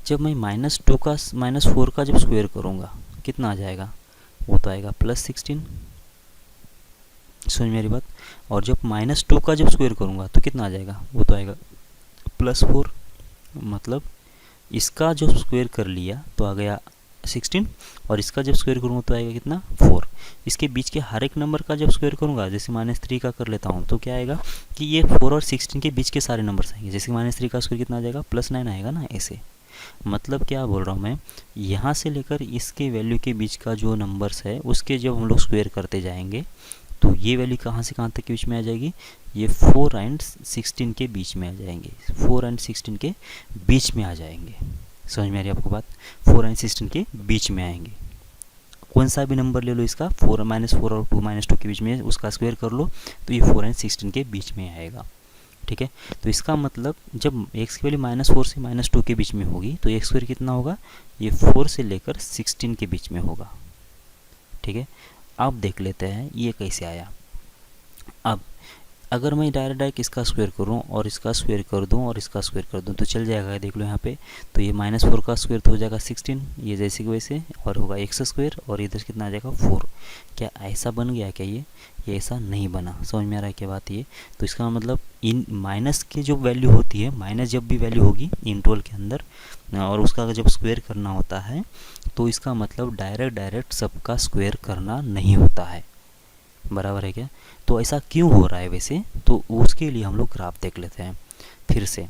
A: जब मैं -4 का जब स्क्वायर करूँगा कितना आ जाएगा, वो तो आएगा +16, समझ मेरी बात। और जब -2 का जब स्क्वायर करूँगा तो कितना आ जाएगा, वो तो आएगा +4, मतलब इसका जो स्क्वायर कर लिया तो आ गया 16, और इसका जब स्क्वायर करूँगा तो आएगा कितना 4। इसके बीच के हर एक नंबर का जब स्क्वायर करूँगा, जैसे -3 का कर लेता हूँ, तो क्या आएगा कि ये 4 और 16 के बीच के सारे नंबर्स आएंगे। जैसे -3 का स्क्वायर कितना आ जाएगा, +9 आएगा ना, ऐसे। मतलब क्या बोल रहा हूँ मैं, यहाँ से लेकर इसके वैल्यू के बीच का जो नंबर्स है उसके जब हम लोग स्क्वायर करते जाएंगे तो ये वैल्यू कहाँ से कहाँ तक के बीच में आ जाएगी, ये 4 और 16 के बीच में आ जाएंगे, 4 और 16 के बीच में आ जाएंगे। समझ में आ रही है आपको बात, 4 और 16 के बीच में आएंगे। कौन सा भी नंबर ले लो इसका, 4 और 2 -2 के बीच में उसका स्क्वायर कर लो तो ये 4 और 16 के बीच में आएगा, ठीक है। तो इसका मतलब जब x की वैल्यू -4 से -2 के बीच में होगी तो x² कितना होगा, ये 4 से लेकर 16 के बीच में होगा, ठीक है। अब देख लेते हैं ये कैसे आया। अब अगर मैं डायरेक्ट इसका स्क्वायर करूं और इसका स्क्वायर कर दूं और इसका स्क्वायर कर दूं तो चल जाएगा, देख लो यहाँ पे। तो ये -4 का स्क्वायर तो हो जाएगा 16, ये जैसे कि वैसे, और होगा x² और इधर कितना आ जाएगा 4। क्या ऐसा बन गया क्या, ये ऐसा नहीं बना। समझ में आ रहा है क्या बात ये। तो इसका मतलब इन माइनस की जो वैल्यू होती है, माइनस जब भी वैल्यू होगी इंटरवल के अंदर और उसका जब स्क्वायर करना होता है तो इसका मतलब डायरेक्ट सबका स्क्वायर करना नहीं होता है, बराबर है क्या। तो ऐसा क्यों हो रहा है वैसे, तो उसके लिए हम लोग ग्राफ देख लेते हैं फिर से।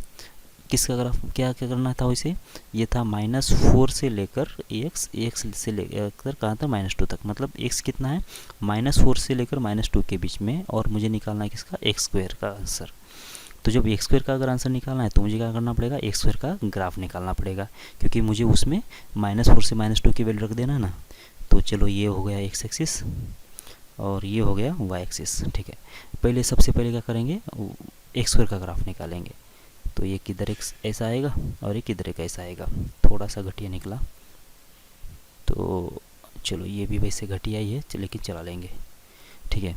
A: किसका ग्राफ, क्या क्या करना था वैसे, ये था -4 से लेकर x से लेकर कहाँ तक -2 तक, मतलब x कितना है -4 से लेकर -2 के बीच में, और मुझे निकालना है किसका, x² का आंसर। तो जब x² का अगर आंसर निकालना है तो मुझे क्या करना पड़ेगा, x² का ग्राफ निकालना पड़ेगा, क्योंकि मुझे उसमें -4 से -2 की वैल्यू रख देना ना। तो चलो ये हो गया x एक्सिस और ये हो गया y एक्सिस, ठीक है। पहले सबसे पहले क्या करेंगे, x² का ग्राफ निकालेंगे। तो ये किधर एक ऐसा आएगा और ये किधर एक ऐसा आएगा, थोड़ा सा घटिया निकला, तो चलो ये भी वैसे घटिया ही है, लेकिन चला लेंगे, ठीक है।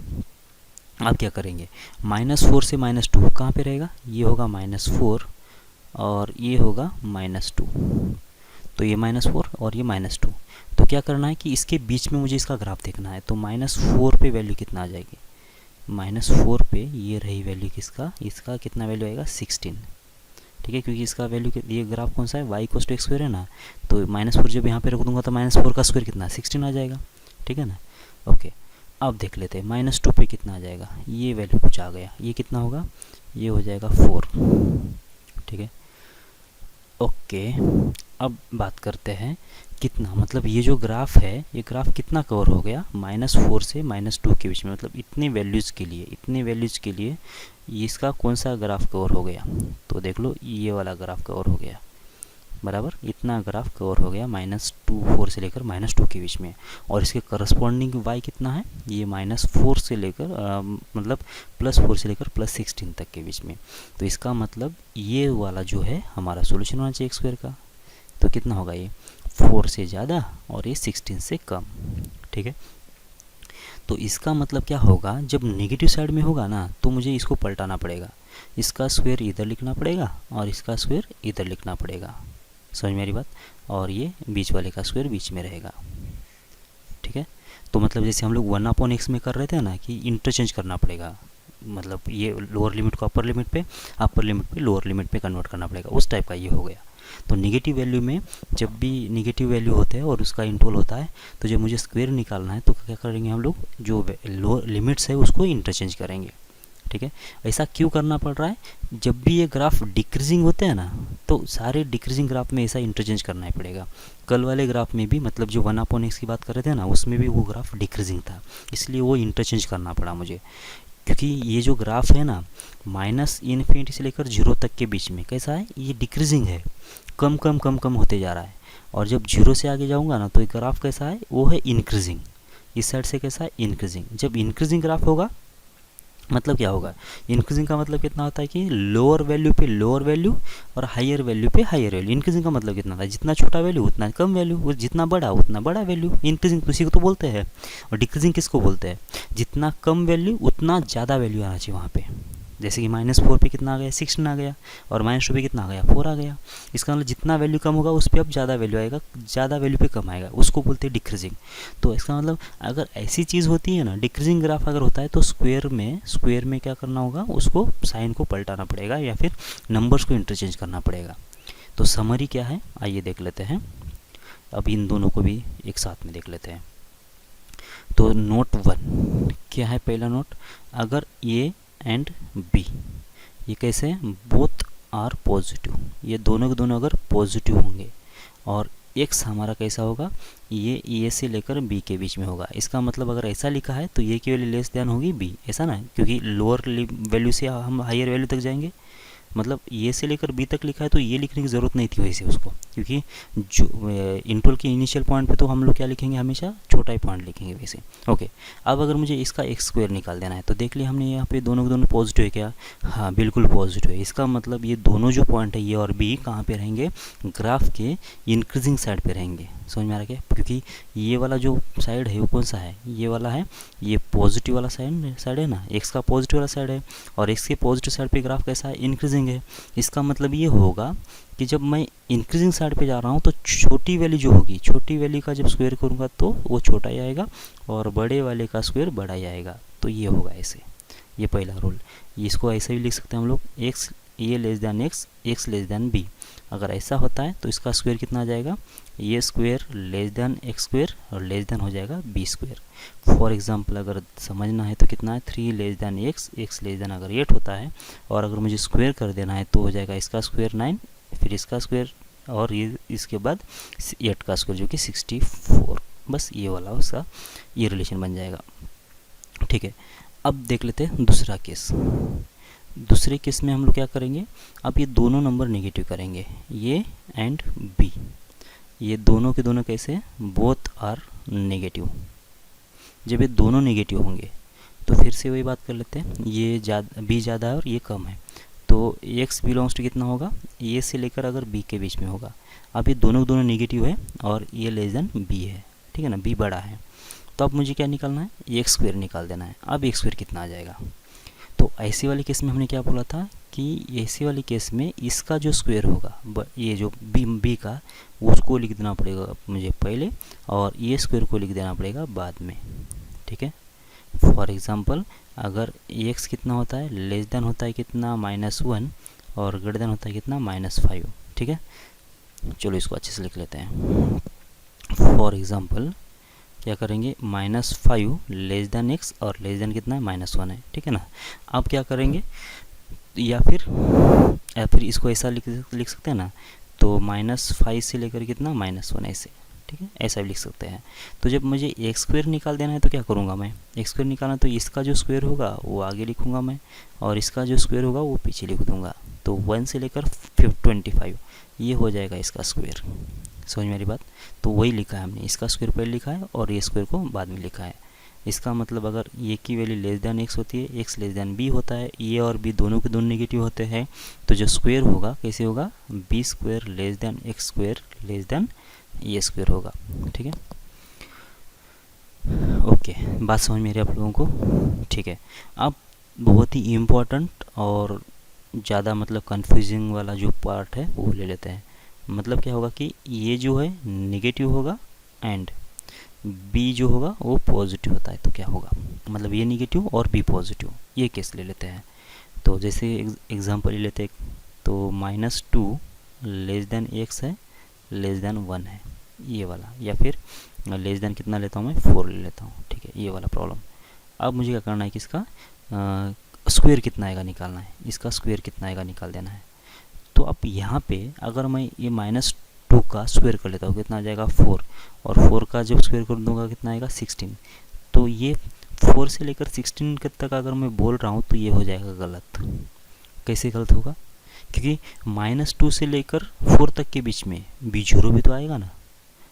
A: अब क्या करेंगे, -4 से -2 कहाँ पे रहेगा, ये होगा -4 और ये होगा -2, तो ये -4 और ये -2। तो क्या करना है कि इसके बीच में मुझे इसका ग्राफ देखना है। तो -4 पे वैल्यू कितना आ जाएगी, -4 पे ये रही वैल्यू किसका, इसका कितना वैल्यू आएगा 16, ठीक है। क्योंकि इसका वैल्यू, ये ग्राफ कौन सा है, y = x² है ना। तो -4 जब यहाँ पे रख दूंगा तो -4 का स्क्वायर कितना 16 आ जाएगा, ठीक है ना। ओके, अब देख लेते हैं -2 पे कितना आ जाएगा, ये वैल्यू कुछ आ गया, ये कितना होगा, ये हो जाएगा 4, ठीक है। ओके, अब बात करते हैं कितना, मतलब ये जो ग्राफ है ये ग्राफ कितना कवर हो गया, -4 से -2 के बीच में, मतलब इतने वैल्यूज़ के लिए इसका कौन सा ग्राफ कवर हो गया। तो देख लो ये वाला ग्राफ कवर हो गया, बराबर इतना ग्राफ कवर हो गया -4 से लेकर -2 के बीच में। और इसके करस्पॉन्डिंग y कितना है, ये -4 से लेकर मतलब +4 से लेकर +16 तक के बीच में। तो इसका मतलब ये वाला जो है हमारा सोल्यूशन होना चाहिए x² का। तो कितना होगा, ये 4 से ज़्यादा और ये 16 से कम, ठीक है। तो इसका मतलब क्या होगा, जब नेगेटिव साइड में होगा ना तो मुझे इसको पलटाना पड़ेगा, इसका स्क्वायर इधर लिखना पड़ेगा और इसका स्क्वायर इधर लिखना पड़ेगा, समझ मेरी बात। और ये बीच वाले का स्क्वायर बीच में रहेगा, ठीक है। तो मतलब जैसे हम लोग 1/x में कर रहे थे ना कि इंटरचेंज करना पड़ेगा, मतलब ये लोअर लिमिट को अपर लिमिट पे लोअर लिमिट पे कन्वर्ट करना पड़ेगा, उस टाइप का ये हो गया। तो निगेटिव वैल्यू में जब भी निगेटिव वैल्यू होते हैं और उसका इंटरवल होता है तो जब मुझे स्क्वायर निकालना है तो क्या करेंगे हम लोग, जो लोअर लिमिट्स है उसको इंटरचेंज करेंगे, ठीक है। ऐसा क्यों करना पड़ रहा है, जब भी ये ग्राफ डिक्रीजिंग होते हैं ना तो सारे डिक्रीजिंग ग्राफ में ऐसा इंटरचेंज करना ही पड़ेगा। कल वाले ग्राफ में भी, मतलब जो 1/x की बात कर रहे थे ना, उसमें भी वो ग्राफ डिक्रीजिंग था, इसलिए वो इंटरचेंज करना पड़ा मुझे। क्योंकि ये जो ग्राफ है ना -∞ से लेकर 0 तक के बीच में कैसा है, ये डिक्रीजिंग है। कम कम कम कम होते जा रहा है। और जब 0 से आगे जाऊँगा ना तो ये ग्राफ कैसा है, वो है इंक्रीजिंग। इस साइड से कैसा है, इंक्रीजिंग। जब इंक्रीजिंग ग्राफ होगा मतलब क्या होगा, इंक्रीजिंग का मतलब कितना होता है कि लोअर वैल्यू पे लोअर वैल्यू और हायर वैल्यू पे हायर वैल्यू। इंक्रीजिंग का मतलब कितना था, जितना छोटा वैल्यू उतना कम वैल्यू, और जितना बड़ा उतना बड़ा वैल्यू। इंक्रीजिंग उसी को तो बोलते हैं। और डिक्रीजिंग किसको बोलते हैं, जितना कम वैल्यू उतना ज़्यादा वैल्यू आना चाहिए वहाँ पे। जैसे कि -4 पे कितना आ गया, 16 आ गया, और -2 पे कितना आ गया, 4 आ गया। इसका मतलब जितना वैल्यू कम होगा उस पर अब ज़्यादा वैल्यू आएगा, ज़्यादा वैल्यू पे कम आएगा, उसको बोलते हैं डिक्रीजिंग। तो इसका मतलब अगर ऐसी चीज़ होती है ना, डिक्रीजिंग ग्राफ अगर होता है तो स्क्वायर में क्या करना होगा, उसको साइन को पलटाना पड़ेगा या फिर नंबर्स को इंटरचेंज करना पड़ेगा। तो समरी क्या है, आइए देख लेते हैं। अब इन दोनों को भी एक साथ में देख लेते हैं। तो नोट 1 क्या है, पहला नोट, अगर ए एंड बी ये कैसे हैं, बोथ आर पॉजिटिव, ये दोनों के दोनों अगर पॉजिटिव होंगे, और एक्स हमारा कैसा होगा, ये ए से लेकर बी के बीच में होगा। इसका मतलब अगर ऐसा लिखा है तो ये की वैल्यू लेस देन होगी बी, ऐसा ना, क्योंकि लोअर वैल्यू से हम हायर वैल्यू तक जाएंगे। मतलब ये से लेकर बी तक लिखा है तो ये लिखने की ज़रूरत नहीं थी वैसे उसको, क्योंकि जो इंटरवल के इनिशियल पॉइंट पे तो हम लोग क्या लिखेंगे, हमेशा छोटा ही पॉइंट लिखेंगे वैसे। ओके, अब अगर मुझे इसका एक्स स्क्वायर निकाल देना है तो देख लिया हमने यहाँ पे दोनों के दोनों पॉजिटिव है क्या, हाँ बिल्कुल पॉजिटिव है। इसका मतलब ये दोनों जो पॉइंट है ये और बी कहाँ पे रहेंगे, ग्राफ के इंक्रीजिंग साइड पे रहेंगे। समझ में आ रहा क्या, क्योंकि ये वाला जो साइड है वो कौन सा है, ये वाला है, ये पॉजिटिव वाला साइड है ना, एक्स का पॉजिटिव वाला साइड है, और एक्स के पॉजिटिव साइड पे ग्राफ कैसा है, इंक्रीजिंग है। इसका मतलब ये होगा कि जब मैं इंक्रीजिंग साइड पे जा रहा हूँ तो छोटी वैल्यू जो होगी, छोटी वैल्यू का जब स्क्वायर करूँगा तो वो छोटा ही आएगा, और बड़े वाले का स्क्वायर बड़ा ही आएगा। तो ये होगा ऐसे, ये पहला रूल। इसको ऐसे भी लिख सकते हैं हम लोग, x a less than x, x less than b. अगर ऐसा होता है तो इसका स्क्वायर कितना आ जाएगा, a square less than x square और लेस दैन हो जाएगा बी स्क्वायर। फॉर एग्जांपल अगर समझना है तो कितना है, 3 less than x, x less then अगर 8 होता है, और अगर मुझे स्क्वायर कर देना है तो हो जाएगा इसका स्क्वायर 9, फिर इसका स्क्वायर, और ये इसके बाद 8 का स्क्वायर जो कि 64। बस ये वाला उसका ये रिलेशन बन जाएगा। ठीक है, अब देख लेते हैं दूसरा केस। दूसरे केस में हम लोग क्या करेंगे, अब ये दोनों नंबर नेगेटिव करेंगे, ये एंड बी, ये दोनों के दोनों कैसे, बोथ आर नेगेटिव। जब ये दोनों नेगेटिव होंगे तो फिर से वही बात कर लेते हैं, ये बी ज़्यादा है और ये कम है, तो एक्स बिलोंग्स टू कितना होगा, ए से लेकर अगर बी के बीच में होगा। अब ये दोनों नेगेटिव है और ये लेस देन बी है, ठीक है ना, बी बड़ा है। तो अब मुझे क्या निकालना है, एक्स स्क्वायर निकाल देना है। अब एक्स स्क्वायर कितना आ जाएगा, तो ऐसी वाले केस में हमने क्या बोला था कि ऐसी वाली केस में इसका जो स्क्वायर होगा, ये जो बी का, उसको लिख देना पड़ेगा मुझे पहले, और ये स्क्वायर को लिख देना पड़ेगा बाद में। ठीक है, फॉर एग्जांपल अगर एक्स कितना होता है, लेस देन होता है कितना, -1, और ग्रेटर देन होता है कितना, -5। ठीक है, चलो इसको अच्छे से लिख लेते हैं। फॉर एग्जांपल क्या करेंगे, -5 लेस देन एक्स और लेस देन कितना है, -1 है। ठीक है ना, अब क्या करेंगे, या फिर इसको ऐसा लिख सकते हैं ना, तो -5 से लेकर कितना, -1 ऐसे। ठीक है, ऐसा भी लिख सकते हैं। तो जब मुझे एक्स स्क्वायर निकाल देना है तो क्या करूँगा मैं, एक्स स्क्वायर निकालना तो इसका जो स्क्वायर होगा वो आगे लिखूँगा मैं, और इसका जो स्क्वायर होगा वो पीछे लिख दूँगा। तो 1 से लेकर 25 ये हो जाएगा इसका स्क्वायर। समझ मेरी बात, तो वही लिखा है हमने, इसका स्क्वायर पहले लिखा है और ये स्क्वायर को बाद में लिखा है। इसका मतलब अगर ये की वैल्यू लेस देन एक्स होती है, एक्स लेस देन बी होता है, ये और बी दोनों के दोनों नेगेटिव होते हैं, तो जो स्क्वायर होगा कैसे होगा, b square less than x square less than ये स्क्वायर होगा। ठीक है, ओके, बात समझ में आ रही है आप लोगों को। ठीक है, अब बहुत ही इम्पोर्टेंट और ज़्यादा मतलब कंफ्यूजिंग वाला जो पार्ट है वो ले लेते हैं। मतलब क्या होगा कि ये जो है नेगेटिव होगा एंड बी जो होगा वो पॉजिटिव होता है, तो क्या होगा, मतलब ये नेगेटिव और बी पॉजिटिव, ये केस ले लेते हैं। तो जैसे एग्जांपल ले लेते हैं, तो -2 लेस देन एक्स है, लेस देन 1 है, ये वाला, या फिर लेस देन कितना लेता हूँ मैं, 4 ले लेता हूँ। ठीक है, ये वाला प्रॉब्लम। अब मुझे क्या करना है कि इसका स्क्वायर कितना आएगा निकालना है, इसका स्क्वायर कितना आएगा निकाल देना है। तो अब यहाँ पे अगर मैं ये -2 का स्क्वायर कर लेता हूँ कितना आ जाएगा, 4, और 4 का जब स्क्वायर कर दूंगा कितना आएगा, 16। तो ये 4 से लेकर 16 तक अगर मैं बोल रहा हूँ तो ये हो जाएगा गलत। कैसे गलत होगा, क्योंकि -2 से लेकर 4 तक के बीच में भी जीरो भी तो आएगा ना,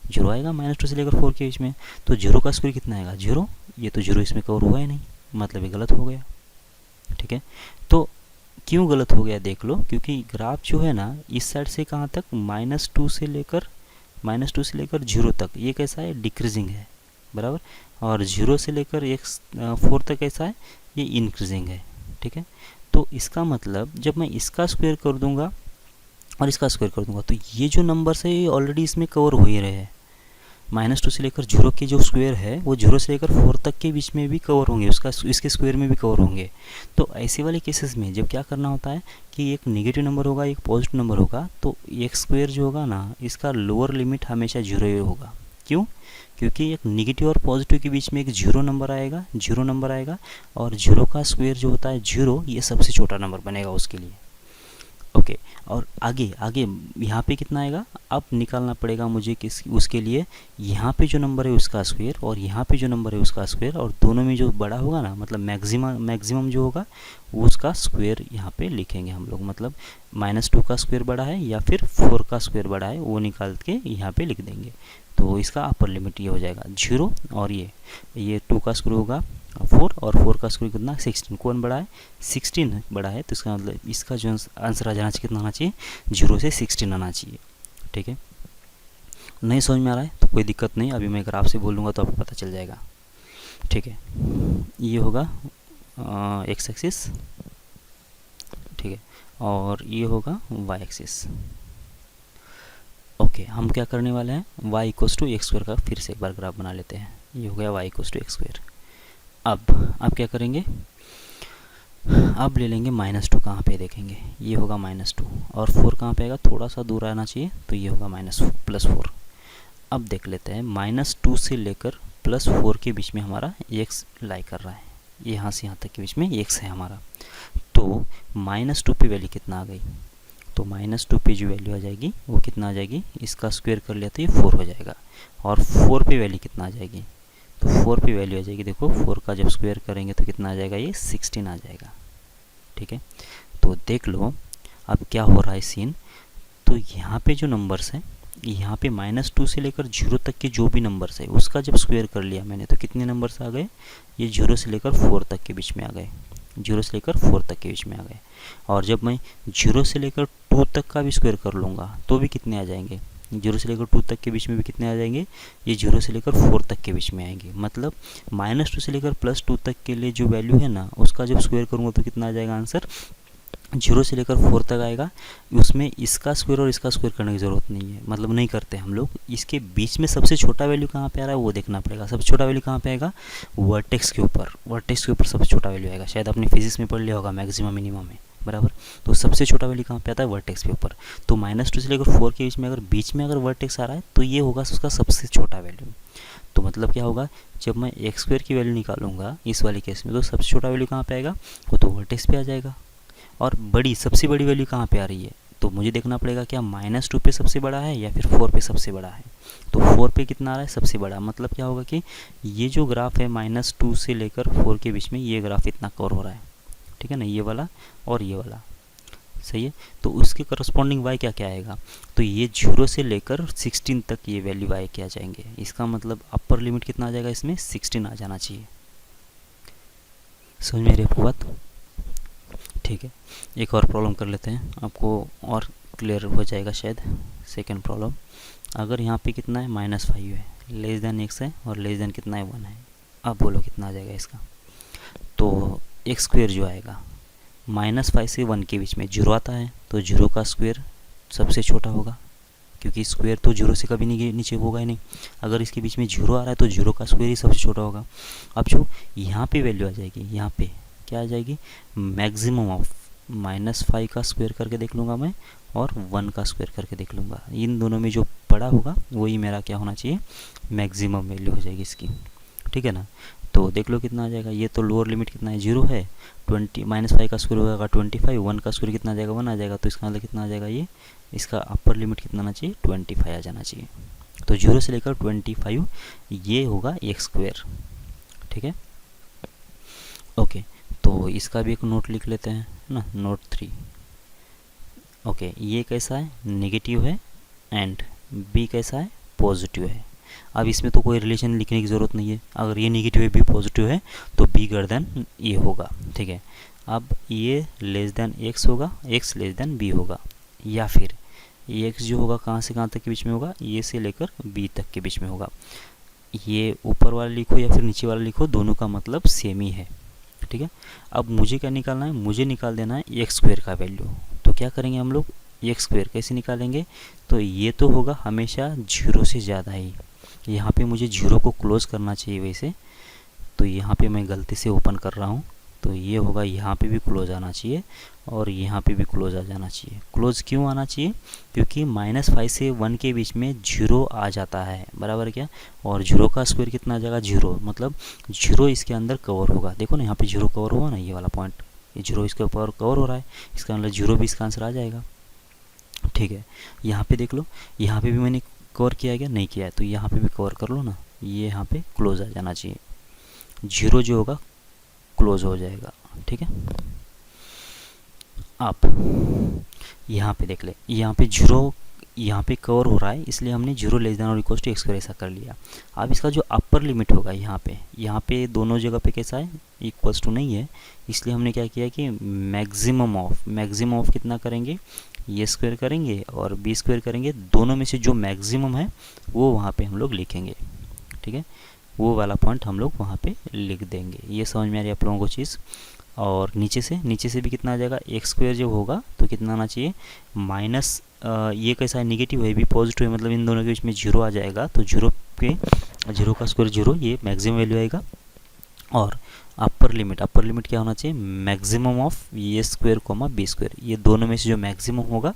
A: जीरो आएगा -2 से लेकर 4 के बीच में, तो जीरो का स्क्वायर कितना आएगा, जीरो। ये तो जीरो इसमें कवर हुआ ही नहीं, मतलब ये गलत हो गया। ठीक है, तो क्यों गलत हो गया देख लो, क्योंकि ग्राफ जो है ना इस साइड से कहाँ तक, -2 से लेकर जीरो तक ये कैसा है, डिक्रीजिंग है, बराबर। और जीरो से लेकर 4 तक कैसा है, ये इंक्रीजिंग है। ठीक है, तो इसका मतलब जब मैं इसका स्क्वायर कर दूंगा और इसका स्क्वायर कर दूंगा तो ये जो नंबर्स है ये ऑलरेडी इसमें कवर हो ही रहे हैं। -2 से लेकर जीरो के जो स्क्वायर है वो जीरो से लेकर 4 तक के बीच में भी कवर होंगे, उसका इसके स्क्वायर में भी कवर होंगे। तो ऐसे वाले केसेस में जब क्या करना होता है कि एक नेगेटिव नंबर होगा, एक पॉजिटिव नंबर होगा, तो एक स्क्वायर जो होगा ना इसका लोअर लिमिट हमेशा जीरो ही होगा। क्यों, क्योंकि एक नेगेटिव और पॉजिटिव के बीच में एक जीरो नंबर आएगा और जीरो का स्क्वायर जो होता है जीरो, ये सबसे छोटा नंबर बनेगा उसके लिए। ओके, और आगे यहाँ पे कितना आएगा, अब निकालना पड़ेगा मुझे उसके लिए यहाँ पे जो नंबर है उसका स्क्वायर और यहाँ पे जो नंबर है उसका स्क्वायर, और दोनों में जो बड़ा होगा ना, मतलब मैक्सिमम जो होगा उसका स्क्वायर यहाँ पे लिखेंगे हम लोग। मतलब -2 का स्क्वायर बड़ा है या फिर 4 का स्क्वायर बड़ा है, वो निकाल के यहाँ पे लिख देंगे। तो इसका अपर लिमिट ये हो जाएगा जीरो, और ये 2 का स्क्वायर होगा 4, और 4 का स्क्वायर कितना, 16। कौन बड़ा है, 16 बड़ा है, तो इसका मतलब इसका जो आंसर आ जाना चाहिए कितना आना चाहिए, 0 से 16 आना चाहिए। ठीक है, नहीं समझ में आ रहा है तो कोई दिक्कत नहीं, अभी मैं ग्राफ से बोलूँगा तो आपको पता चल जाएगा। ठीक है, ये होगा एक्स एक्सिस, ठीक है, और ये होगा वाई एक्सिस। ओके, हम क्या करने वाले हैं, y = x² का फिर से एक बार ग्राफ बना लेते हैं। ये हो गया y = x²। अब क्या करेंगे, अब ले लेंगे -2 कहाँ पे देखेंगे, ये होगा -2, और 4 कहाँ पे आएगा, थोड़ा सा दूर आना चाहिए, तो ये होगा +4। अब देख लेते हैं -2 से लेकर +4 के बीच में हमारा x लाई कर रहा है, यहाँ से यहाँ तक के बीच में x है हमारा। तो -2 पे वैल्यू कितना आ गई, तो -2 पे जो वैल्यू आ जाएगी वो कितना आ जाएगी, इसका स्क्वायर कर लिया तो ये 4 हो जाएगा। और 4 पे वैल्यू कितना आ जाएगी, तो 4 पे वैल्यू आ जाएगी, देखो 4 का जब स्क्वायर करेंगे तो कितना आ जाएगा, ये 16 आ जाएगा। ठीक है, तो देख लो अब क्या हो रहा है सीन। तो यहाँ पे जो नंबर्स हैं, यहाँ पे -2 से लेकर 0 तक के जो भी नंबर्स है उसका जब स्क्वायर कर लिया मैंने तो कितने नंबर्स आ गए, ये 0 से लेकर 4 तक के बीच में आ गए, 0 से लेकर 4 तक के बीच में आ गए। और जब मैं 0 से लेकर 2 तक का भी स्क्वायर कर लूँगा तो भी कितने आ जाएंगे, 0 से लेकर 2 तक के बीच में भी कितने आ जाएंगे, ये 0 से लेकर 4 तक के बीच में आएंगे। मतलब -2 से लेकर +2 तक के लिए जो वैल्यू है ना उसका जब स्क्वायर करूँगा तो कितना आ जाएगा आंसर, 0 से लेकर 4 तक आएगा। उसमें इसका स्क्वायर और इसका स्क्वायर करने की ज़रूरत नहीं है, मतलब नहीं करते हम लोग। इसके बीच में सबसे छोटा वैल्यू कहाँ पे आ रहा है वो देखना पड़ेगा। सबसे छोटा वैल्यू कहाँ पे आएगा, वर्टेक्स के ऊपर सबसे छोटा वैल्यू आएगा। शायद आपने फिजिक्स में पढ़ लिया होगा मैक्सिमम मिनिमम में, बराबर। तो सबसे छोटा वैल्यू कहाँ पे आता है, वर्टेक्स के ऊपर। तो -2 से लेकर 4 के बीच में अगर वर्टेक्स आ रहा है तो ये होगा उसका सबसे छोटा वैल्यू। तो मतलब क्या होगा, जब मैं x² की वैल्यू निकालूंगा इस वाले केस में तो सबसे छोटा वैल्यू कहाँ पे आएगा, वो तो वर्टेक्स पे आ जाएगा। और सबसे बड़ी वैल्यू कहाँ पे आ रही है, तो मुझे देखना पड़ेगा क्या -2 पे सबसे बड़ा है या फिर 4 पे सबसे बड़ा है। तो 4 पे कितना आ रहा है, सबसे बड़ा। मतलब क्या होगा कि ये जो ग्राफ है -2 से लेकर 4 के बीच में ये ग्राफ इतना कवर हो रहा है, ठीक है ना, ये वाला और ये वाला, सही है। तो उसके करस्पॉन्डिंग y क्या क्या आएगा, तो ये 0 से लेकर 16 तक ये वैल्यू y के आ जाएंगे। इसका मतलब अपर लिमिट कितना आ जाएगा, इसमें 16 आ जाना चाहिए। समझ में रही आपको बात, ठीक है। एक और प्रॉब्लम कर लेते हैं, आपको और क्लियर हो जाएगा शायद। सेकंड प्रॉब्लम, अगर यहाँ पे कितना है -5 है, लेस देन x है और लेस देन कितना है 1 है। अब बोलो कितना आ जाएगा इसका, तो x² जो आएगा -5 से 1 के बीच में 0 आता है, तो 0 का स्क्वायर सबसे छोटा होगा, क्योंकि स्क्वायर तो 0 से कभी नहीं नीचे होगा ही नहीं। अगर इसके बीच में 0 आ रहा है तो 0 का स्क्वायर ही सबसे छोटा होगा। अब जो यहाँ पे वैल्यू आ जाएगी, यहाँ पे क्या आ जाएगी, मैक्सिमम ऑफ -5 का स्क्वायर करके देख लूँगा मैं और 1 का स्क्वायर करके देख लूँगा। इन दोनों में जो बड़ा होगा वही मेरा क्या होना चाहिए, मैक्सिमम वैल्यू हो जाएगी इसकी, ठीक है ना। तो देख लो कितना आ जाएगा, ये तो लोअर लिमिट कितना है 0 है, 20 -5 का स्क्वायर होगा 25, 1 का स्क्वायर कितना आ जाएगा 1 आ जाएगा। तो इसका मतलब कितना आ जाएगा, ये इसका अपर लिमिट कितना आना चाहिए 25 आ जाना चाहिए। तो 0 से लेकर 25 ये होगा x², ठीक है। ओके, तो इसका भी एक नोट लिख लेते हैं ना, नोट 3। ओके, ये कैसा है, नेगेटिव है, एंड बी कैसा है, पॉजिटिव है। अब इसमें तो कोई रिलेशन लिखने की ज़रूरत नहीं है, अगर ये नेगेटिव है, बी पॉजिटिव है, तो बी ग्रेटर देन ये होगा, ठीक है। अब ये लेस देन एक्स होगा, एक्स लेस देन बी होगा, या फिर ये एक्स जो होगा कहाँ से कहाँ तक के बीच में होगा, ये से लेकर बी तक के बीच में होगा। ये ऊपर वाला लिखो या फिर नीचे वाला लिखो, दोनों का मतलब सेम ही है, ठीक है। अब मुझे क्या निकालना है, मुझे निकाल देना है एक्स स्क्वायर का वैल्यू। तो क्या करेंगे हम लोग, एक्स स्क्वायर कैसे निकालेंगे, तो ये तो होगा हमेशा 0 से ज़्यादा ही। यहाँ पे मुझे 0 को क्लोज़ करना चाहिए वैसे, तो यहाँ पे मैं गलती से ओपन कर रहा हूँ, तो ये होगा, यहाँ पे भी क्लोज आना चाहिए और यहाँ पे भी क्लोज आ जाना चाहिए। क्लोज क्यों आना चाहिए, क्योंकि -5 से 1 के बीच में 0 आ जाता है, बराबर क्या, और 0 का स्क्वायर कितना आ जाएगा, 0, मतलब 0 इसके अंदर कवर होगा। देखो ना, यहाँ पे 0 कवर हुआ ना, ये वाला पॉइंट, ये 0 इसके ऊपर कवर हो रहा है, इसका मतलब 0 भी इसका आंसर आ जाएगा, ठीक है। यहाँ पे देख लो, यहाँ पे भी मैंने कवर किया गया, नहीं किया है, तो यहाँ पे भी कवर कर लो ना, ये यहाँ पे क्लोज आ जाना चाहिए, 0 जो होगा क्लोज हो जाएगा, ठीक है। आप यहाँ पे देख ले, यहाँ पे 0 यहाँ पे कवर हो रहा है, इसलिए हमने 0 लेस देन और इक्वल टू एक्स ऐसा कर लिया। अब इसका जो अपर लिमिट होगा यहाँ पे दोनों जगह पे कैसा है, इक्वल्स टू नहीं है, इसलिए हमने क्या किया कि मैक्सिमम ऑफ कितना करेंगे, ये स्क्वायर करेंगे और बी स्क्वायर करेंगे, दोनों में से जो मैक्सिमम है वो वहाँ पे हम लोग लिखेंगे, ठीक है। वो वाला पॉइंट हम लोग वहाँ पे लिख देंगे। ये समझ में आ रही है आप लोगों को चीज़। और नीचे से भी कितना आ जाएगा, एक्स स्क्वायर जब होगा तो कितना आना चाहिए, माइनस ये कैसा है, नेगेटिव है, भी पॉजिटिव है, मतलब इन दोनों के बीच में 0 आ जाएगा, तो 0 का स्क्वायर 0, ये मैक्सिमम वैल्यू आएगा। और अपर लिमिट क्या होना चाहिए, मैक्सिमम ऑफ ये स्क्वायर कोमा बी स्क्वायर, ये दोनों में से जो मैक्सिमम होगा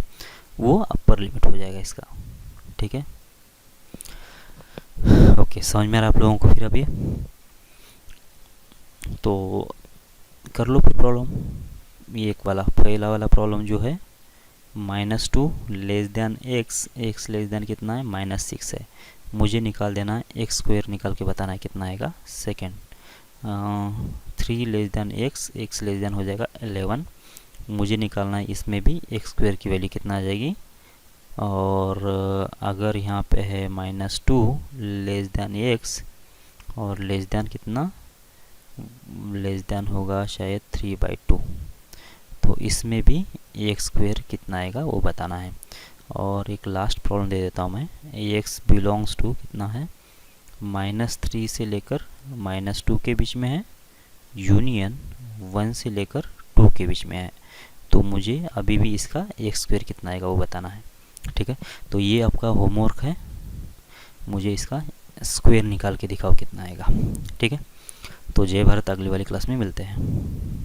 A: वो अपर लिमिट हो जाएगा इसका, ठीक है। ओके, समझ में आ रहा है आप लोगों को। फिर अभी तो कर लो फिर प्रॉब्लम, ये एक वाला पहला वाला प्रॉब्लम जो है, -2 less than x less than कितना है, -6 है, मुझे निकाल देना है एक्स स्क्वायर, निकाल के बताना है कितना आएगा। Second 3 less than x less than हो जाएगा 11, मुझे निकालना है इसमें भी एक्स स्क्वायर की वैल्यू कितना आ जाएगी। और अगर यहाँ पे है -2 लेस देन एक्स और लेस देन कितना, लेस देन होगा शायद 3/2, तो इसमें भी एक्स स्क्वायर कितना आएगा वो बताना है। और एक लास्ट प्रॉब्लम दे देता हूँ मैं, एक्स बिलोंग्स टू कितना है, -3 से लेकर -2 के बीच में है, यूनियन 1 से लेकर 2 के बीच में है, तो मुझे अभी भी इसका एक्स स्क्वायर कितना आएगा वो बताना है, ठीक है। तो ये आपका होमवर्क है, मुझे इसका स्क्वायर निकाल के दिखाओ कितना आएगा, ठीक है। तो जय भारत, अगली वाली क्लास में मिलते हैं।